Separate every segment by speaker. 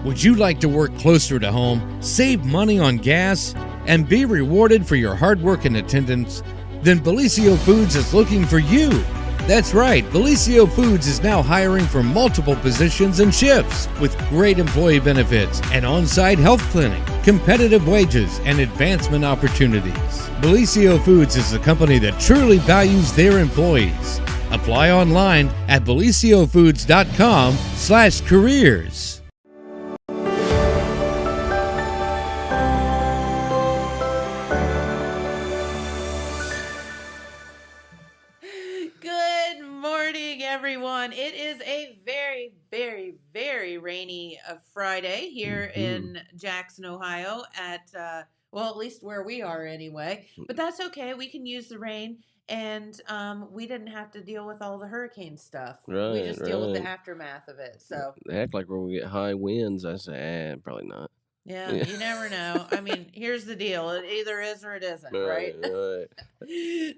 Speaker 1: Would you like to work closer to home, save money on gas, and be rewarded for your hard work and attendance? Then Bellisio Foods is looking for you. That's right, Bellisio Foods is now hiring for multiple positions and shifts with great employee benefits, an on-site health clinic, competitive wages, and advancement opportunities. Bellisio Foods is a company that truly values their employees. Apply online at belisiofoods.com/careers.
Speaker 2: Everyone, it is a very, very, very rainy Friday here in Jackson, Ohio at, well, at least where we are anyway, but that's okay. We can use the rain, and we didn't have to deal with all the hurricane stuff.
Speaker 3: Right,
Speaker 2: we just deal with the aftermath of it. So
Speaker 3: they act like we're going to get high winds. I say, probably not.
Speaker 2: Yeah, you never know. I mean, here's the deal. It either is or it isn't, right?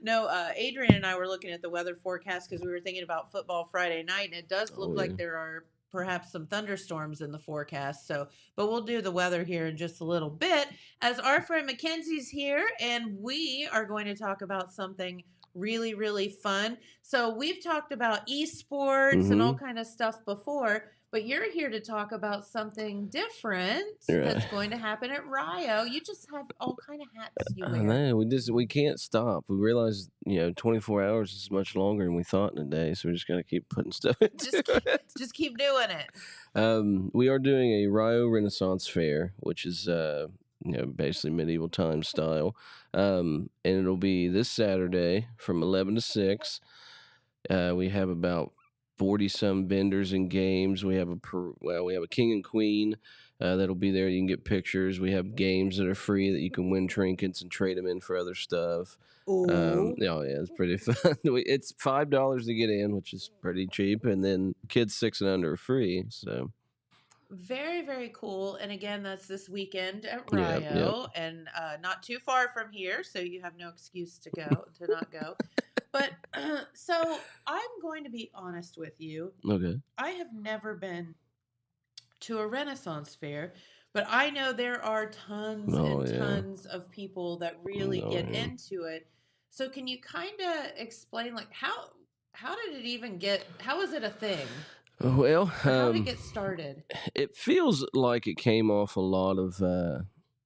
Speaker 2: No, Adrian and I were looking at the weather forecast because we were thinking about football Friday night, and it does look like there are perhaps some thunderstorms in the forecast. So, but we'll do the weather here in just a little bit as our friend Mackenzie's here, and we are going to talk about something really, really fun. So we've talked about esports and all kind of stuff before, but you're here to talk about something different that's going to happen at Rio. You just have all kind of hats you wear.
Speaker 3: I know. We can't stop. We realize 24 hours is much longer than we thought in a day, so we're just gonna keep putting stuff into it.
Speaker 2: Just keep doing it.
Speaker 3: We are doing a Rio Ren Faire, which is basically medieval times style, and it'll be this Saturday from 11 to 6. We have about 40-some vendors and games. We have a king and queen that'll be there. You can get pictures. We have games that are free that you can win trinkets and trade them in for other stuff. It's pretty fun. It's $5 to get in, which is pretty cheap, and then kids 6 and under are free. So
Speaker 2: very, very cool. And again, that's this weekend at Rio, and not too far from here, so you have no excuse to not go. But so I'm going to be honest with you.
Speaker 3: Okay.
Speaker 2: I have never been to a Renaissance fair, but I know there are tons tons of people that really get into it. So can you kind of explain, like, how did it even how is it a thing?
Speaker 3: Well,
Speaker 2: how did it get started?
Speaker 3: It feels like it came off a lot of,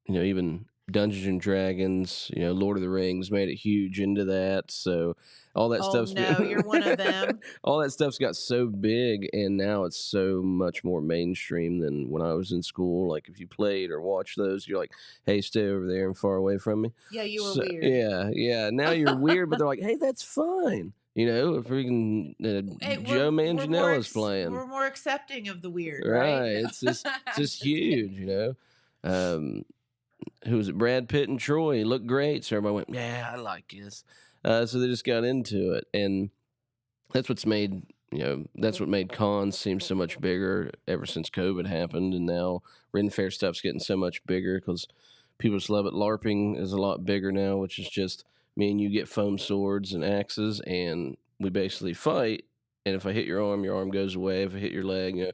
Speaker 3: even Dungeons and Dragons, Lord of the Rings made it huge into that. So all that stuff's
Speaker 2: you're one of them.
Speaker 3: All that stuff's got so big, and now it's so much more mainstream than when I was in school. Like if you played or watched those, you're like, "Hey, stay over there and far away from me."
Speaker 2: Yeah, you were weird.
Speaker 3: Yeah. Now you're weird, but they're like, "Hey, that's fine." If freaking Joe Manganiello's playing,
Speaker 2: we're more accepting of the weird,
Speaker 3: right? It's just huge, Who was it? Brad Pitt and Troy looked great, so everybody went, "Yeah, I like this." So they just got into it, and that's what made cons seem so much bigger ever since COVID happened, and now Ren Fair stuff's getting so much bigger because people just love it. LARPing is a lot bigger now, which is just me and you get foam swords and axes, and we basically fight. And if I hit your arm goes away. If I hit your leg,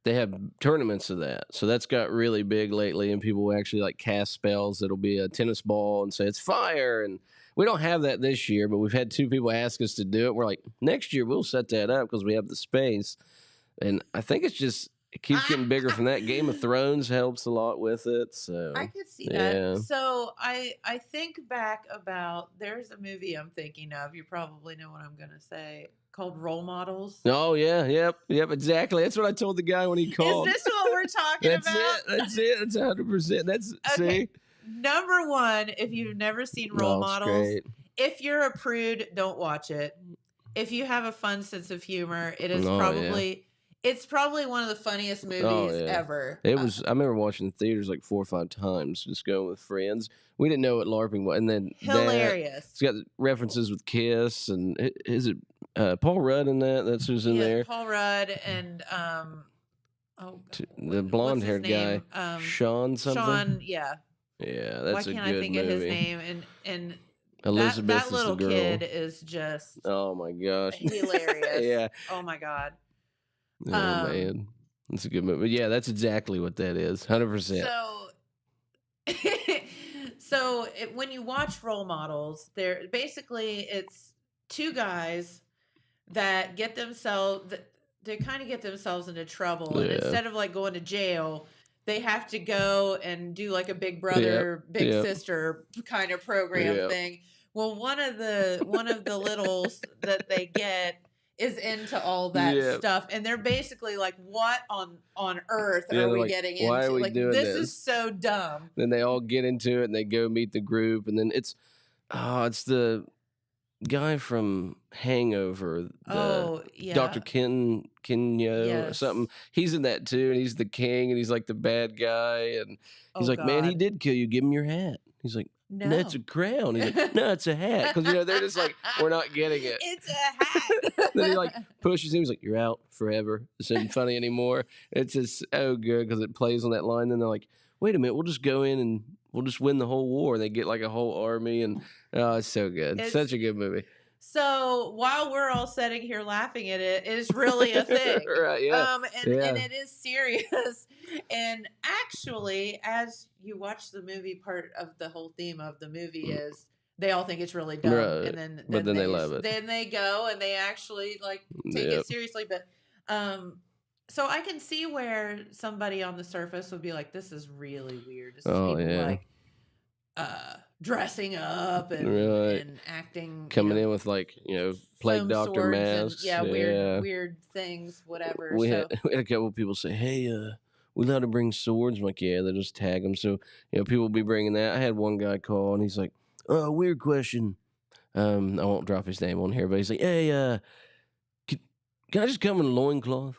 Speaker 3: they have tournaments of that. So that's got really big lately, and people will actually like cast spells that'll be a tennis ball and say it's fire. And we don't have that this year, but we've had 2 people ask us to do it. We're like, next year we'll set that up because we have the space. And I think it keeps getting bigger from that. Game of Thrones helps a lot with it. So
Speaker 2: I could see that. So I think back about, there's a movie I'm thinking of. You probably know what I'm going to say, called Role Models.
Speaker 3: Oh, yeah. Yep, exactly. That's what I told the guy when he called.
Speaker 2: Is this what we're talking about?
Speaker 3: That's it. That's 100%. That's okay. See?
Speaker 2: Number one, if you've never seen Role Models, if you're a prude, don't watch it. If you have a fun sense of humor, it is it's probably one of the funniest movies ever.
Speaker 3: It was. I remember watching in theaters like 4 or 5 times, just going with friends. We didn't know what LARPing was, and then
Speaker 2: hilarious.
Speaker 3: It's got references with Kiss, and is it Paul Rudd in that? That's who's in there.
Speaker 2: Paul Rudd and
Speaker 3: the blonde-haired guy, Sean something.
Speaker 2: Sean, yeah.
Speaker 3: Yeah, that's a good movie.
Speaker 2: Why can't I think of his name? And
Speaker 3: Elizabeth
Speaker 2: that little
Speaker 3: is the girl.
Speaker 2: kid is just
Speaker 3: oh my gosh
Speaker 2: hilarious.
Speaker 3: Yeah.
Speaker 2: Oh my god.
Speaker 3: Oh man. It's a good movie. Yeah, that's exactly what that is. 100%.
Speaker 2: So when you watch Role Models, it's two guys that get themselves they kind of get themselves into trouble, and instead of like going to jail, they have to go and do like a big brother, big sister kind of program thing. Well, one of the littles that they get is into all that stuff, and they're basically like, what on earth are we getting into?
Speaker 3: Why are we doing
Speaker 2: this is so dumb.
Speaker 3: Then they all get into it and they go meet the group, and then it's the guy from Hangover, Dr. Kenyo or something. He's in that too, and he's the king, and he's like the bad guy, and he's like, man, he did kill you. Give him your hat. He's like, no, it's a crown. He's like, no, it's a hat. Because they're just like, we're not getting it.
Speaker 2: It's a hat.
Speaker 3: Then he like pushes him. He's like, you're out forever. This isn't funny anymore. It's just so good because it plays on that line. Then they're like, wait a minute, we'll just go in and we'll just win the whole war. And they get like a whole army, and it's so good. It's such a good movie.
Speaker 2: So while we're all sitting here laughing at it, it's really a thing.
Speaker 3: Right, yeah.
Speaker 2: And it is serious. And actually, as you watch the movie, part of the whole theme of the movie is they all think it's really dumb.
Speaker 3: Right.
Speaker 2: And then
Speaker 3: they love it.
Speaker 2: Then they go and they actually like take it seriously. But so I can see where somebody on the surface would be like, this is really weird. This is people like dressing up and acting,
Speaker 3: coming in with like plague doctor masks,
Speaker 2: weird things, whatever.
Speaker 3: We had a couple of people say, "Hey, we allowed to bring swords?" I'm like, "Yeah, they just tag them." So people will be bringing that. I had one guy call and he's like, "Oh, weird question." I won't drop his name on here, but he's like, "Hey, can I just come in a loincloth?"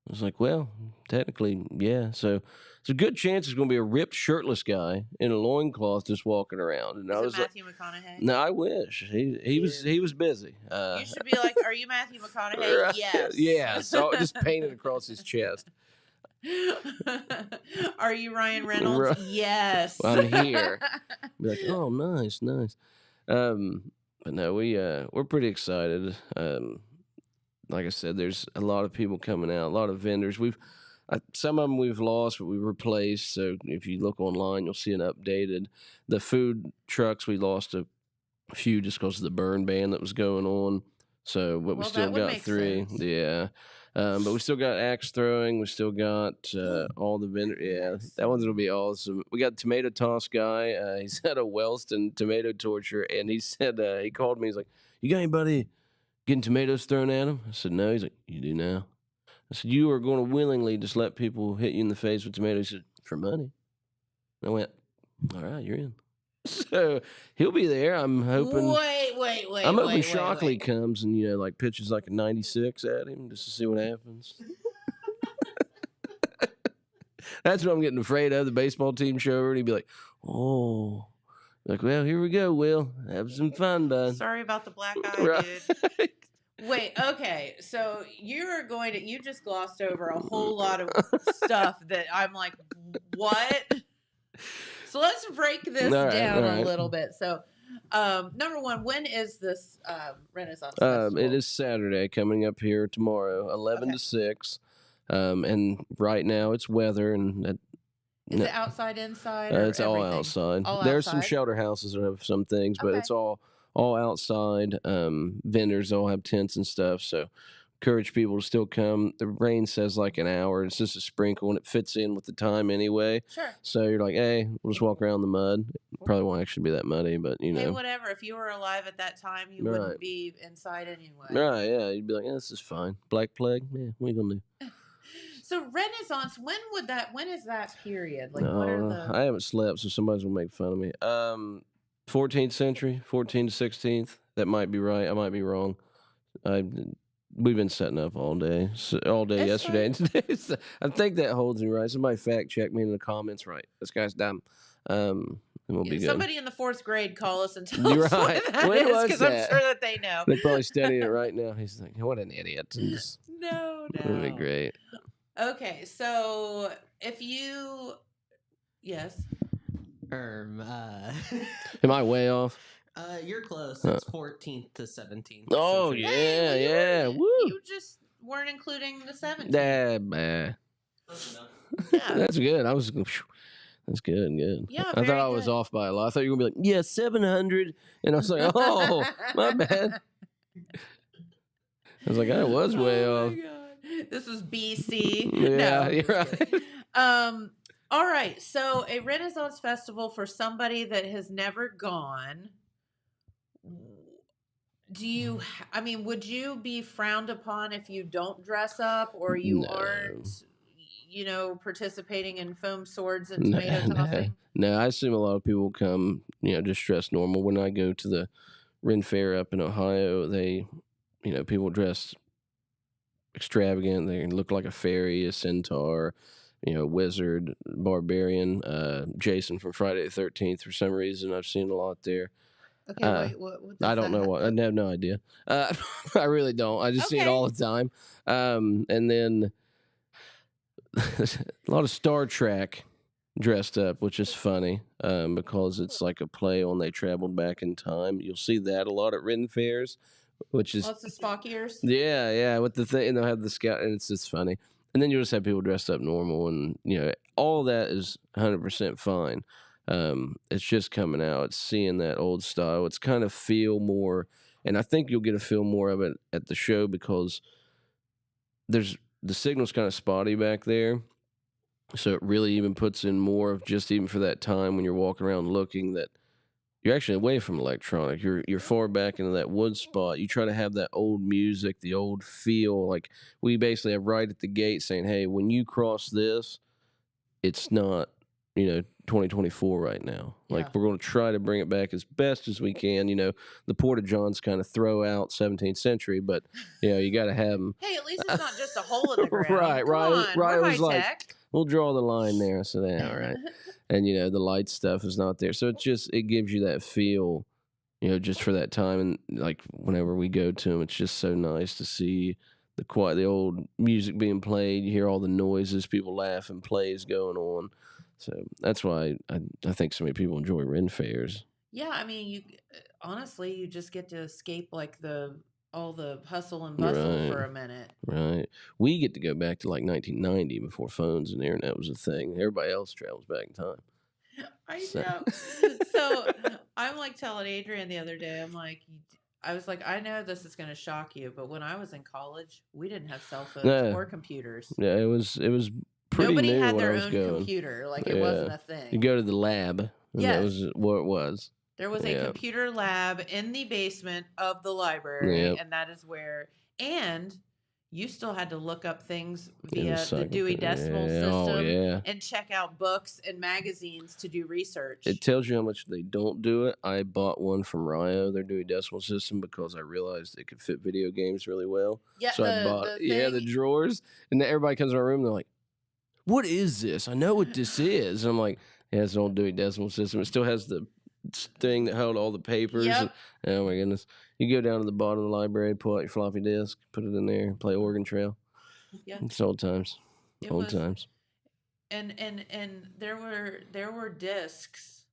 Speaker 3: I was like, "Well, technically, yeah." So it's a good chance there's going to be a ripped, shirtless guy in a loincloth just walking around. And I was
Speaker 2: Matthew McConaughey?
Speaker 3: No, I wish he was busy.
Speaker 2: You should be like, "Are you Matthew McConaughey?"
Speaker 3: Right.
Speaker 2: Yes.
Speaker 3: Yeah. So just painted across his chest.
Speaker 2: Are you Ryan Reynolds? Right. Yes.
Speaker 3: I'm here. Be like, oh, nice. But no, we're pretty excited. Like I said, there's a lot of people coming out, a lot of vendors. Some of them we've lost, but we've replaced. So if you look online, you'll see an updated. The food trucks, we lost a few just because of the burn ban that was going on. So, but we still got 3. Sense. Yeah. But we still got axe throwing. We still got all the vendors. Yeah, that one's going to be awesome. We got tomato toss guy. He's at a Wellston tomato torture, and he said, he called me. He's like, you got anybody getting tomatoes thrown at him? I said, no. He's like, you do now? I said, you are going to willingly just let people hit you in the face with tomatoes? He said, for money. I went, all right, you're in. So he'll be there. I'm hoping.
Speaker 2: Wait.
Speaker 3: I'm hoping Shockley comes and like pitches like a 96 at him just to see what happens. That's what I'm getting afraid of. The baseball team show over, and he'd be like, "Oh, like well, here we go, Will. Have some fun, bud."
Speaker 2: Sorry about the black eye, dude. Wait, okay. So you just glossed over a whole lot of stuff that I'm like, what? So let's break this down a little bit. So, number one, when is this Renaissance Festival?
Speaker 3: It is Saturday, coming up here tomorrow, 11 to 6. And right now it's weather. And
Speaker 2: is it outside, inside?
Speaker 3: It's all outside. There are some shelter houses that have some things, but it's all outside. Vendors all have tents and stuff. So encourage people to still come. The rain says like an hour. It's just a sprinkle, and it fits in with the time anyway.
Speaker 2: Sure.
Speaker 3: So you're like, hey, we'll just walk around the mud. Probably won't actually be that muddy, but
Speaker 2: Hey, whatever. If you were alive at that time, you wouldn't be inside anyway.
Speaker 3: Right, yeah. You'd be like, this is fine. Black Plague? Yeah, what are you going to do?
Speaker 2: So Renaissance, when is that period? Like, what are the...
Speaker 3: I haven't slept, so somebody's going to make fun of me. 14th century, 14th to 16th. That might be right. I might be wrong. We've been setting up all day yesterday and today. So I think that holds me right. Somebody fact check me in the comments. Right, this guy's dumb. And we'll be good.
Speaker 2: Somebody in the 4th grade call us and tell us what that is, because I'm sure that they know.
Speaker 3: They're probably studying it right now. He's like, what an idiot.
Speaker 2: No.
Speaker 3: That'd be great.
Speaker 2: Okay, so if you, yes.
Speaker 3: Am I way off?
Speaker 4: You're close. It's 14th to 17th.
Speaker 3: Oh, yeah. Woo.
Speaker 2: You just weren't including the 17th.
Speaker 3: Nah.
Speaker 2: Yeah.
Speaker 3: That's good. That's good.
Speaker 2: Yeah,
Speaker 3: I thought
Speaker 2: very
Speaker 3: I was
Speaker 2: good.
Speaker 3: off by a lot. I thought you were going to be like, yeah, 700. And I was like, oh, my bad. I was like, I was way
Speaker 2: Oh
Speaker 3: off.
Speaker 2: my God. This was BC.
Speaker 3: Yeah,
Speaker 2: No,
Speaker 3: you're
Speaker 2: just
Speaker 3: right.
Speaker 2: kidding. All right. So a Renaissance festival for somebody that has never gone. I mean, would you be frowned upon if you don't dress up or you
Speaker 3: No.
Speaker 2: aren't, participating in foam swords and
Speaker 3: No,
Speaker 2: tomato tossing?
Speaker 3: no, I assume a lot of people come, just dressed normal. When I go to the Ren Fair up in Ohio, people dress extravagant. They look like a fairy, a centaur, wizard, barbarian, Jason from Friday the 13th. For some reason, I've seen a lot there.
Speaker 2: Okay, wait, what
Speaker 3: I don't know what. I have no idea. I really don't. I just see it
Speaker 2: Okay.
Speaker 3: all the time. And then a lot of Star Trek dressed up, which is funny because it's like a play on They Traveled Back in Time. You'll see that a lot at Ren Fairs, which is
Speaker 2: Lots of Spock ears.
Speaker 3: yeah, with the thing, and they'll have the scout, and it's just funny. And then you'll just have people dressed up normal, and all that is 100% fine. It's just coming out. It's seeing that old style. It's kind of feel more, and I think you'll get a feel more of it at the show because the signal's kind of spotty back there. So it really even puts in more of just even for that time when you're walking around looking that you're actually away from electronic. You're far back into that wood spot. You try to have that old music, the old feel. Like we basically have right at the gate saying, hey, when you cross this, it's not, 2024 right now. Like
Speaker 2: Yeah.
Speaker 3: we're going to try to bring it back as best as we can. The Porta Johns kind of throw out 17th century, but you got to have them.
Speaker 2: Hey, at least it's not just a hole in the ground.
Speaker 3: Right.
Speaker 2: Come on,
Speaker 3: It
Speaker 2: we're
Speaker 3: was
Speaker 2: high
Speaker 3: like,
Speaker 2: tech.
Speaker 3: we'll draw the line there. So yeah, all right. And the light stuff is not there. So it gives you that feel, just for that time. And like whenever we go to them, it's just so nice to see the old music being played. You hear all the noises, people laughing, plays going on. So that's why I think so many people enjoy Ren Fairs.
Speaker 2: Yeah, I mean, you just get to escape like all the hustle and bustle for a minute.
Speaker 3: Right. We get to go back to like 1990 before phones and internet was a thing. Everybody else travels back in time.
Speaker 2: I know. So I'm like telling Adrian the other day, I was like, I know this is going to shock you, but when I was in college, we didn't have cell phones or computers.
Speaker 3: Yeah, it was pretty
Speaker 2: Nobody
Speaker 3: new
Speaker 2: had
Speaker 3: when
Speaker 2: their
Speaker 3: I was
Speaker 2: own
Speaker 3: going.
Speaker 2: computer. Like it wasn't a thing.
Speaker 3: You go to the lab, and that was what it was.
Speaker 2: There was a computer lab in the basement of the library, and that is where. And you still had to look up things via the Dewey Decimal System and check out books and magazines to do research.
Speaker 3: It tells you how much they don't do it. I bought one from Rio, their Dewey Decimal System, because I realized it could fit video games really well.
Speaker 2: Yeah,
Speaker 3: so I bought the drawers, and then everybody comes to my room, and they're like, what is this? I know what this is. And I'm like, yeah, it's an old Dewey Decimal System. It still has the thing that held all the papers.
Speaker 2: Yep.
Speaker 3: Oh my goodness. You go down to the bottom of the library, pull out your floppy disk, put it in there, play Oregon Trail.
Speaker 2: Yeah.
Speaker 3: It's old times. Times.
Speaker 2: And there were discs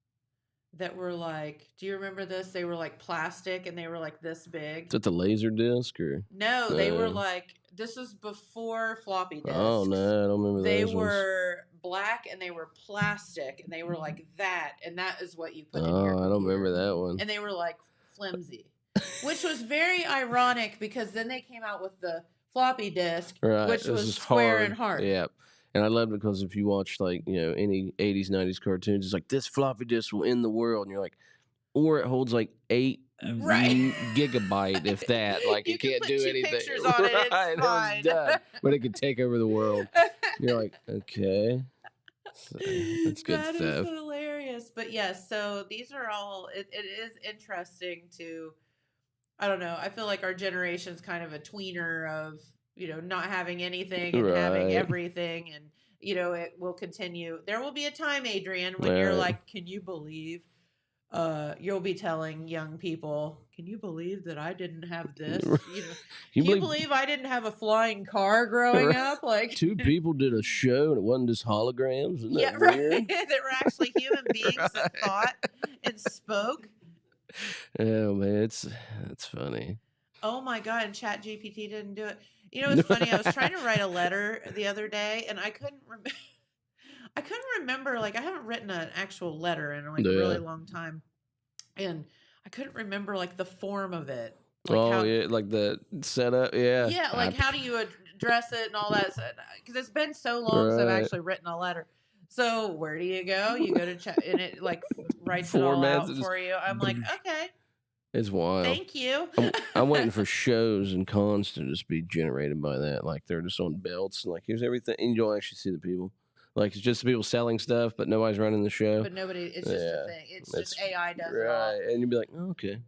Speaker 2: that were like, do you remember this? They were like plastic and they were like this big.
Speaker 3: Is that the laser disc or?
Speaker 2: No, they were like, this was before floppy disks.
Speaker 3: Oh no, I don't remember
Speaker 2: they
Speaker 3: those. They
Speaker 2: were black and they were plastic and they were like that, and that is what you put in your computer.
Speaker 3: I don't remember that one.
Speaker 2: And they were like flimsy, which was very ironic because then they came out with the floppy disk, which was square and hard.
Speaker 3: Yeah. And I love it because if you watch like, any 80s, 90s cartoons, it's like this floppy disk will end the world. And you're like, or it holds like 8 gigabyte, if that. Like you can't do anything.
Speaker 2: Pictures on it, it's fine.
Speaker 3: It was done. But it could take over the world. You're like, okay. So, that's good stuff.
Speaker 2: That is hilarious. But yes, so these are all, it is interesting to, I don't know, I feel like our generation's kind of a tweener of, not having anything and having everything. And, it will continue. There will be a time, Adrian, when you're like, can you believe, you'll be telling young people, can you believe that I didn't have this? Can you believe I didn't have a flying car growing up? Like
Speaker 3: 2 people did a show and it wasn't just holograms. Isn't that weird?
Speaker 2: There were actually human beings that thought and spoke.
Speaker 3: Oh man, it's funny.
Speaker 2: Oh my God, and ChatGPT didn't do it. You know, it's funny. I was trying to write a letter the other day, and I couldn't remember. Like, I haven't written an actual letter in like a really long time, and I couldn't remember like the form of it. Like
Speaker 3: like the setup. Yeah.
Speaker 2: Yeah, like how do you address it and all that? Because it's been so long since I've actually written a letter. So where do you go? You go to chat, and it like writes it all out for you. I'm like, okay.
Speaker 3: It's wild.
Speaker 2: Thank you.
Speaker 3: I'm waiting for shows and cons to just be generated by that. Like they're just on belts and like here's everything, and you don't actually see the people. Like it's just the people selling stuff, but nobody's running the show.
Speaker 2: But nobody. It's just a thing. It's just AI does it all.
Speaker 3: Right, and you'd be like, oh, okay.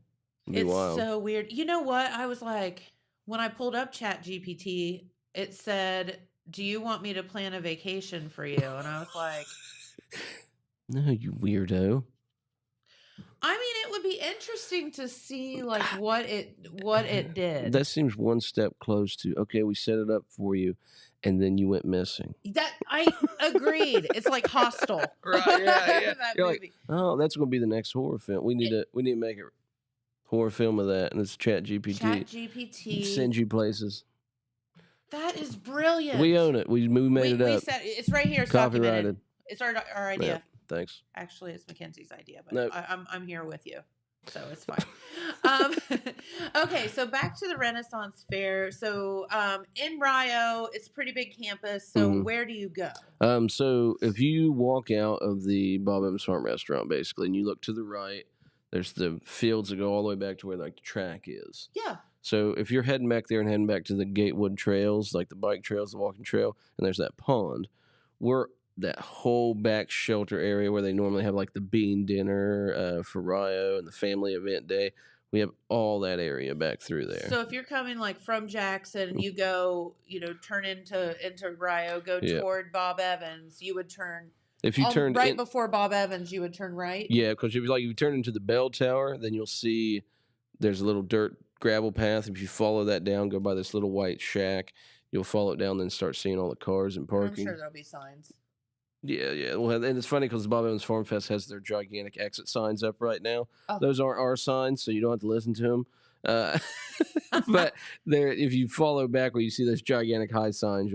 Speaker 2: It's wild. So weird. You know what? I was like, when I pulled up ChatGPT, it said, "Do you want me to plan a vacation for you?" And I was like,
Speaker 3: "No, you weirdo."
Speaker 2: I mean, it would be interesting to see like what it did.
Speaker 3: That seems one step close to okay. We set it up for you, and then you went missing.
Speaker 2: That I agreed. It's like Hostel,
Speaker 3: right? Yeah. You're movie. Like, oh, that's going to be the next horror film. We need to make a horror film of that, and it's ChatGPT.
Speaker 2: ChatGPT
Speaker 3: sends you places.
Speaker 2: That is brilliant.
Speaker 3: We own it. We made it up.
Speaker 2: We said it's right here. It's
Speaker 3: copyrighted.
Speaker 2: It's our idea.
Speaker 3: Yeah. Thanks.
Speaker 2: Actually, it's Mackenzie's idea, but I'm here with you, so it's fine. Okay, so back to the Renaissance Fair. So in Rio, it's a pretty big campus. So where do you go?
Speaker 3: So if you walk out of the Bob Evans Farm Restaurant, basically, and you look to the right, there's the fields that go all the way back to where like the track is.
Speaker 2: Yeah.
Speaker 3: So if you're heading back there and heading back to the Gatewood trails, like the bike trails, the walking trail, and there's that pond, we're that whole back shelter area where they normally have like the bean dinner for Rio and the family event day. We have all that area back through there.
Speaker 2: So if you're coming like from Jackson and you go, turn into Rio, go toward Bob Evans, you would turn.
Speaker 3: If you turn
Speaker 2: before Bob Evans, you would turn right.
Speaker 3: Yeah, because if you turn into the bell tower, then you'll see there's a little dirt gravel path. If you follow that down, go by this little white shack, you'll follow it down, then start seeing all the cars and parking.
Speaker 2: I'm sure there'll be signs.
Speaker 3: Yeah. Well, and it's funny because the Bob Evans Farm Fest has their gigantic exit signs up right now. Oh. Those aren't our signs, so you don't have to listen to them. But if you follow back where you see those gigantic high signs,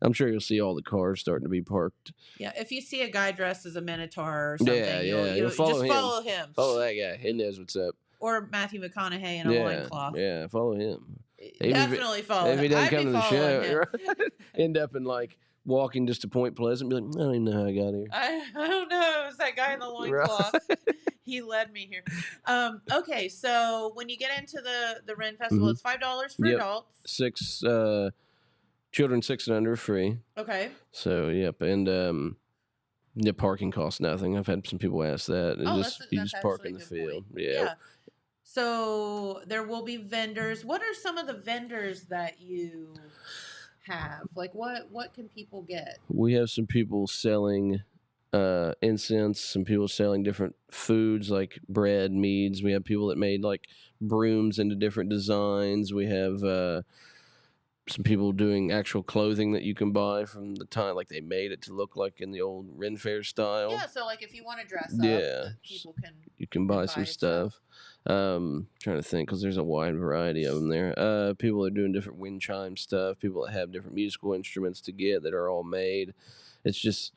Speaker 3: I'm sure you'll see all the cars starting to be parked.
Speaker 2: Yeah, if you see a guy dressed as a Minotaur or something, you'll
Speaker 3: follow him.
Speaker 2: Follow him.
Speaker 3: Follow that guy. He knows what's up.
Speaker 2: Or Matthew McConaughey in a loincloth.
Speaker 3: Yeah, follow him.
Speaker 2: Definitely follow him.
Speaker 3: If he doesn't come to the show, right? End up in like walking just to Point Pleasant, be like, I don't even know how I got here.
Speaker 2: I don't know. It was that guy in the loincloth. Right. He led me here. Okay, so when you get into the Ren Festival, it's $5 for adults.
Speaker 3: Children 6 and under are free.
Speaker 2: Okay.
Speaker 3: So and the parking costs nothing. I've had some people ask that. You just park in the field. Yeah.
Speaker 2: So there will be vendors. What are some of the vendors that you have? Like what can people get?
Speaker 3: We have some people selling incense, some people selling different foods like bread, meads. We have people that made like brooms into different designs. We have some people doing actual clothing that you can buy from the time, like they made it to look like in the old Ren Faire style.
Speaker 2: Yeah, so like if you want to dress up,
Speaker 3: you can buy some stuff. Trying to think because there's a wide variety of them there. People are doing different wind chime stuff. People that have different musical instruments to get that are all made. It's just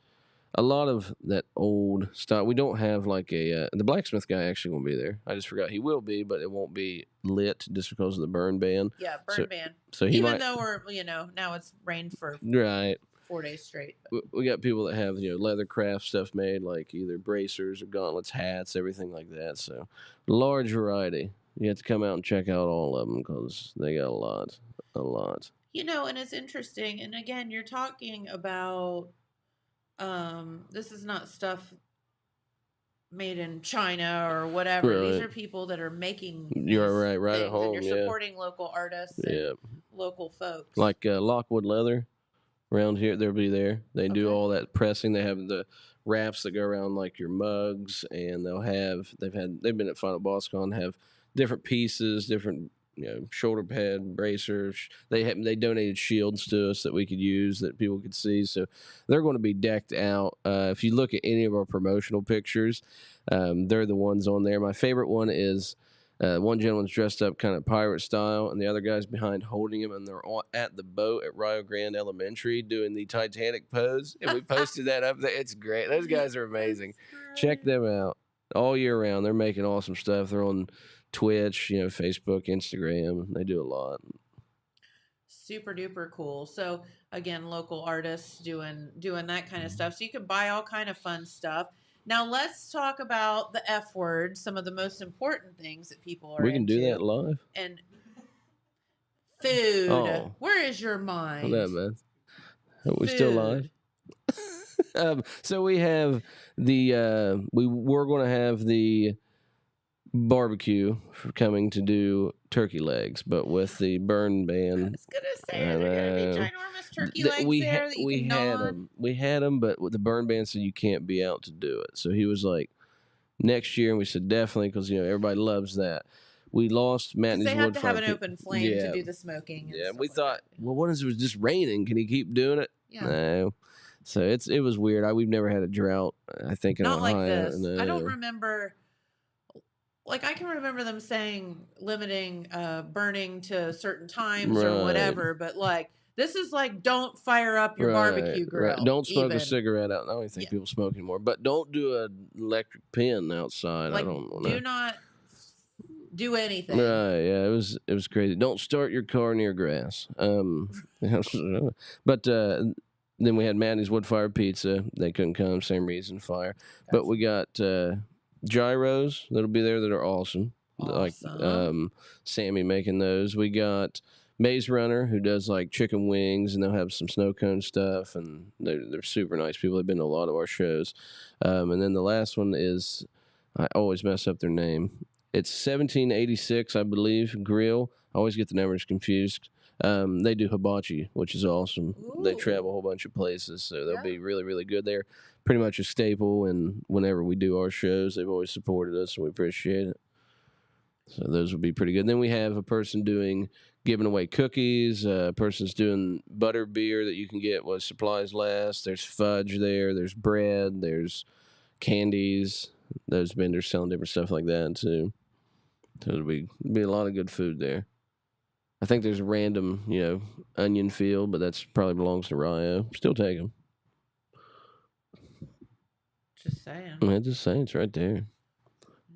Speaker 3: a lot of that old style. We don't have like the blacksmith guy actually won't be there. I just forgot he will be, but it won't be lit just because of the burn ban.
Speaker 2: Yeah, burn ban.
Speaker 3: So
Speaker 2: even though we're now it's rained for 4 days straight.
Speaker 3: We got people that have leather craft stuff made, like either bracers or gauntlets, hats, everything like that. So large variety. You have to come out and check out all of them because they got a lot.
Speaker 2: And it's interesting. And again, you're talking about. This is not stuff made in China or whatever. Right. These are people that are making.
Speaker 3: You're right at home.
Speaker 2: And you're supporting local artists and local folks.
Speaker 3: Like Lockwood Leather around here, they'll be there. They do all that pressing. They have the wraps that go around like your mugs, and they've been at Final Boss Con, have different pieces, different shoulder pad bracers. They donated shields to us that we could use that people could see. So they're going to be decked out. If you look at any of our promotional pictures, they're the ones on there. My favorite one is One gentleman's dressed up kind of pirate style, and the other guy's behind holding him, and they're all at the boat at Rio Grande Elementary doing the Titanic pose, and we posted that up there. It's great. Those guys are amazing. Check them out all year round. They're making awesome stuff. They're on Twitch, Facebook, Instagram. They do a lot.
Speaker 2: Super duper cool. So again, local artists doing that kind of stuff. So you can buy all kind of fun stuff. Now let's talk about the F word, some of the most important things that people are
Speaker 3: We can
Speaker 2: into.
Speaker 3: do that live.
Speaker 2: And food.
Speaker 3: Oh.
Speaker 2: Where is your mind?
Speaker 3: Hold on, man. Are we still live? So we have we're going to have the barbecue for coming to do turkey legs, but with the burn ban.
Speaker 2: I was gonna say there gonna be ginormous turkey legs there that you can nod.
Speaker 3: We had them, but with the burn ban said you can't be out to do it. So he was like, next year, and we said definitely because everybody loves that. We lost Matt and his wood fire.
Speaker 2: They have to have an open flame to do the smoking.
Speaker 3: Yeah, we thought, well, what if it was just raining? Can he keep doing it?
Speaker 2: Yeah.
Speaker 3: No. So it was weird. We've never had a drought. I think in
Speaker 2: Not
Speaker 3: Ohio.
Speaker 2: like this.
Speaker 3: No.
Speaker 2: I don't remember. Like I can remember them saying limiting burning to certain times or whatever, but like this is like don't fire up your barbecue grill.
Speaker 3: Right. Don't smoke a cigarette out. I don't even think people smoke anymore. But don't do an electric pen outside.
Speaker 2: Like,
Speaker 3: I don't know.
Speaker 2: Do not do anything.
Speaker 3: Right? Yeah, it was crazy. Don't start your car near grass. But then we had Maddie's wood fire pizza. They couldn't come, same reason, fire. Gotcha. But we got gyros that'll be there that are awesome. Like Sammy making those. We got Maze Runner who does like chicken wings, and they'll have some snow cone stuff, and they're super nice people. They've been to a lot of our shows. And then the last one is, I always mess up their name. It's 1786, I believe, Grill. I always get the numbers confused. They do hibachi, which is awesome. Ooh. They travel a whole bunch of places, so they'll be really, really good. They're pretty much a staple, and whenever we do our shows, they've always supported us, and we appreciate it. So those would be pretty good. And then we have a person giving away cookies. A person's doing butter beer that you can get while supplies last. There's fudge there. There's bread. There's candies. Those vendors selling different stuff like that too. So it'll be a lot of good food there. I think there's a random, onion field, but that's probably belongs to Rio. Still take them.
Speaker 2: Just saying.
Speaker 3: Just saying, it's right there.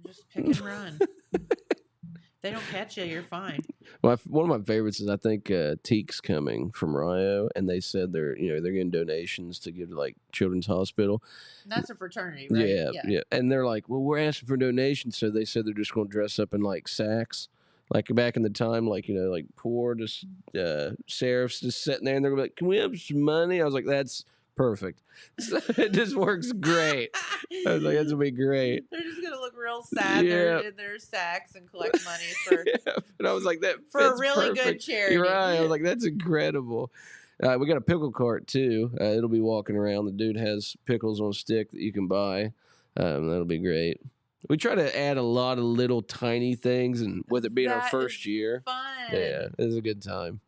Speaker 2: Just pick and run. If they don't catch you, you're fine.
Speaker 3: Well, one of my favorites is I think Teak's coming from Rio, and they said they're getting donations to give to like Children's Hospital.
Speaker 2: That's a fraternity, right?
Speaker 3: Yeah. And they're like, well, we're asking for donations, so they said they're just going to dress up in like sacks. Like back in the time, like poor just sheriffs just sitting there, and they're gonna be like, "Can we have some money?" I was like, "That's perfect." So it just works great. I was like, "That's gonna be great."
Speaker 2: They're just gonna look real sad. They're in their sacks and collect money for.
Speaker 3: And I was like, "That
Speaker 2: for a really good charity."
Speaker 3: You're right. I was like, "That's incredible." We got a pickle cart too. It'll be walking around. The dude has pickles on a stick that you can buy. That'll be great. We try to add a lot of little tiny things, and with it being our first year,
Speaker 2: fun.
Speaker 3: Yeah, it's a good time.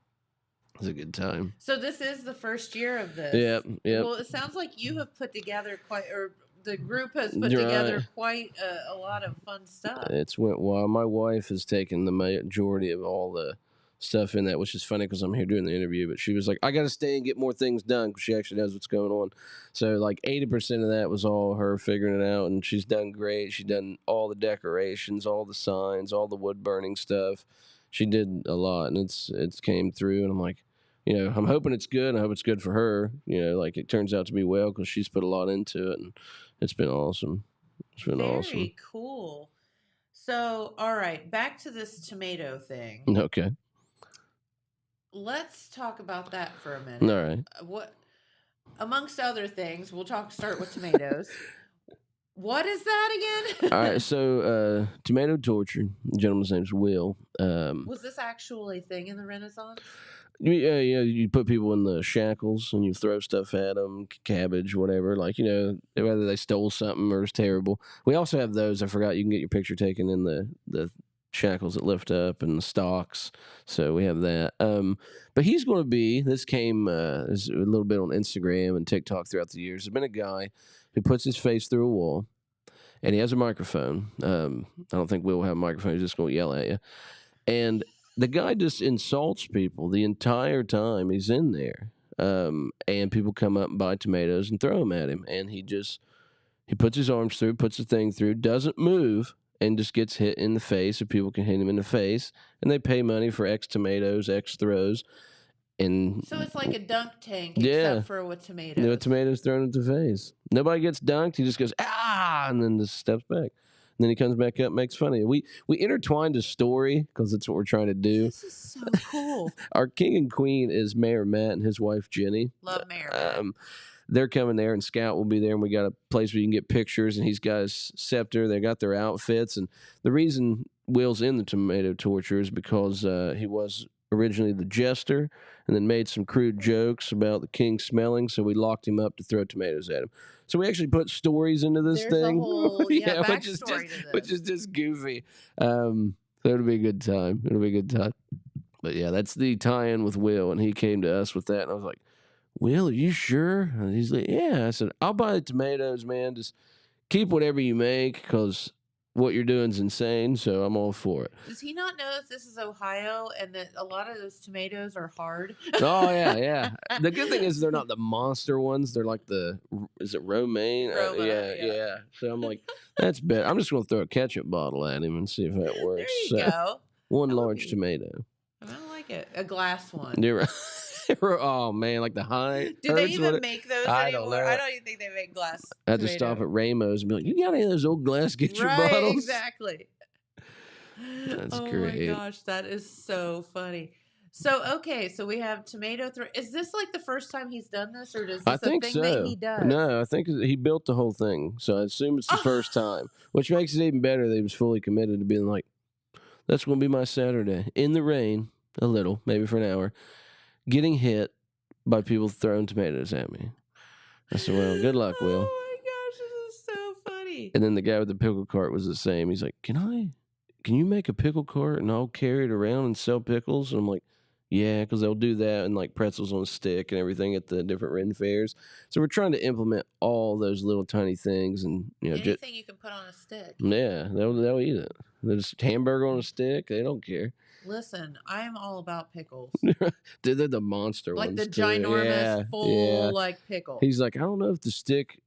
Speaker 2: So this is the first year of this.
Speaker 3: Yep.
Speaker 2: Well, it sounds like you have put together the group has put together quite a lot of fun stuff.
Speaker 3: It's went wild. My wife has taken the majority of all the stuff in that, which is funny because I'm here doing the interview, but she was like, I got to stay and get more things done because she actually knows what's going on. So like 80% of that was all her figuring it out, and she's done great. She's done all the decorations, all the signs, all the wood burning stuff. She did a lot, and it's came through, and I'm like, I'm hoping it's good, and I hope it's good for her. Like it turns out to be well because she's put a lot into it, and it's been awesome. It's been awesome.
Speaker 2: Very cool. So, all right, back to this tomato thing.
Speaker 3: Okay.
Speaker 2: Let's talk about that for a minute.
Speaker 3: All right.
Speaker 2: What, amongst other things, start with tomatoes. What is that again?
Speaker 3: All right, so tomato torture. The gentleman's name's Will.
Speaker 2: Was this actually a thing in the Renaissance?
Speaker 3: Yeah, you put people in the shackles and you throw stuff at them, cabbage, whatever. Like, whether they stole something or it's terrible. We also have those. I forgot you can get your picture taken in the shackles that lift up and the stocks. So we have that. But he's going to be, this came a little bit on Instagram and TikTok throughout the years. There's been a guy who puts his face through a wall and he has a microphone. I don't think Will will have a microphone. He's just going to yell at you. And the guy just insults people the entire time he's in there. And people come up and buy tomatoes and throw them at him. And he puts his arms through, puts the thing through, doesn't move, and just gets hit in the face, so people can hit him in the face. And they pay money for X tomatoes, X throws. And
Speaker 2: So it's like a dunk tank,
Speaker 3: Yeah.
Speaker 2: except for with tomatoes.
Speaker 3: no tomatoes thrown at the face. Nobody gets dunked. He just goes, ah, and then just steps back. And then he comes back up, makes fun of you. We intertwined a story because that's what we're trying to do.
Speaker 2: This is so cool.
Speaker 3: Our king and queen is Mayor Matt and his wife Jenny.
Speaker 2: Love Mayor Matt.
Speaker 3: They're coming there, and Scout will be there, and we got a place where you can get pictures, and he's got his scepter. They got their outfits, and the reason Will's in the tomato torture is because he was originally the jester and then made some crude jokes about the king smelling, so we locked him up to throw tomatoes at him. So we actually put stories into this
Speaker 2: There's
Speaker 3: thing.
Speaker 2: a whole
Speaker 3: which is
Speaker 2: backstory to
Speaker 3: which is just goofy. So it'll be a good time. It'll be a good time. But yeah, that's the tie-in with Will, and he came to us with that, and I was like, Will, are you sure? And he's like, yeah. I said, I'll buy the tomatoes, man. Just keep whatever you make because what you're doing is insane, so I'm all for it.
Speaker 2: Does he not know that this is Ohio and that a lot of those tomatoes are hard?
Speaker 3: Oh, yeah. The good thing is they're not the monster ones. They're like is it romaine?
Speaker 2: Roma,
Speaker 3: yeah. So I'm like, that's better. I'm just going to throw a ketchup bottle at him and see if that works.
Speaker 2: There you go.
Speaker 3: One
Speaker 2: That would
Speaker 3: large
Speaker 2: be-
Speaker 3: tomato.
Speaker 2: I like it. A glass one.
Speaker 3: You're right. Oh, man, like the high.
Speaker 2: Do they
Speaker 3: Hertz
Speaker 2: even
Speaker 3: one?
Speaker 2: make those
Speaker 3: I don't
Speaker 2: anymore?
Speaker 3: know.
Speaker 2: I don't even think they make glass.
Speaker 3: I had to stop at Ramos and be like, you got any of those old glass ketchup
Speaker 2: Right,
Speaker 3: bottles?
Speaker 2: exactly.
Speaker 3: That's
Speaker 2: oh
Speaker 3: great.
Speaker 2: my gosh, that is so funny. So okay, so we have tomato throw. Is this like the first time he's done this, or is this
Speaker 3: I
Speaker 2: a
Speaker 3: think
Speaker 2: thing
Speaker 3: so.
Speaker 2: that he does?
Speaker 3: No, I think he built the whole thing. So I assume it's the first time, which makes it even better that he was fully committed to being like, that's going to be my Saturday. In the rain, a little, maybe for an hour, getting hit by people throwing tomatoes at me. I said, well, good luck, Will.
Speaker 2: Oh my gosh, this is so funny.
Speaker 3: And then the guy with the pickle cart was the same. He's like, can you make a pickle cart and I'll carry it around and sell pickles? And I'm like, yeah, because they'll do that and like pretzels on a stick and everything at the different Ren fairs. So we're trying to implement all those little tiny things and
Speaker 2: Anything you can put on a stick.
Speaker 3: yeah, they'll eat it. There's hamburger on a stick. They don't care.
Speaker 2: Listen, I am all about pickles.
Speaker 3: They're the monster
Speaker 2: Like
Speaker 3: ones
Speaker 2: the
Speaker 3: too.
Speaker 2: ginormous,
Speaker 3: Yeah,
Speaker 2: full,
Speaker 3: yeah.
Speaker 2: like pickle.
Speaker 3: He's like, I don't know if the stick.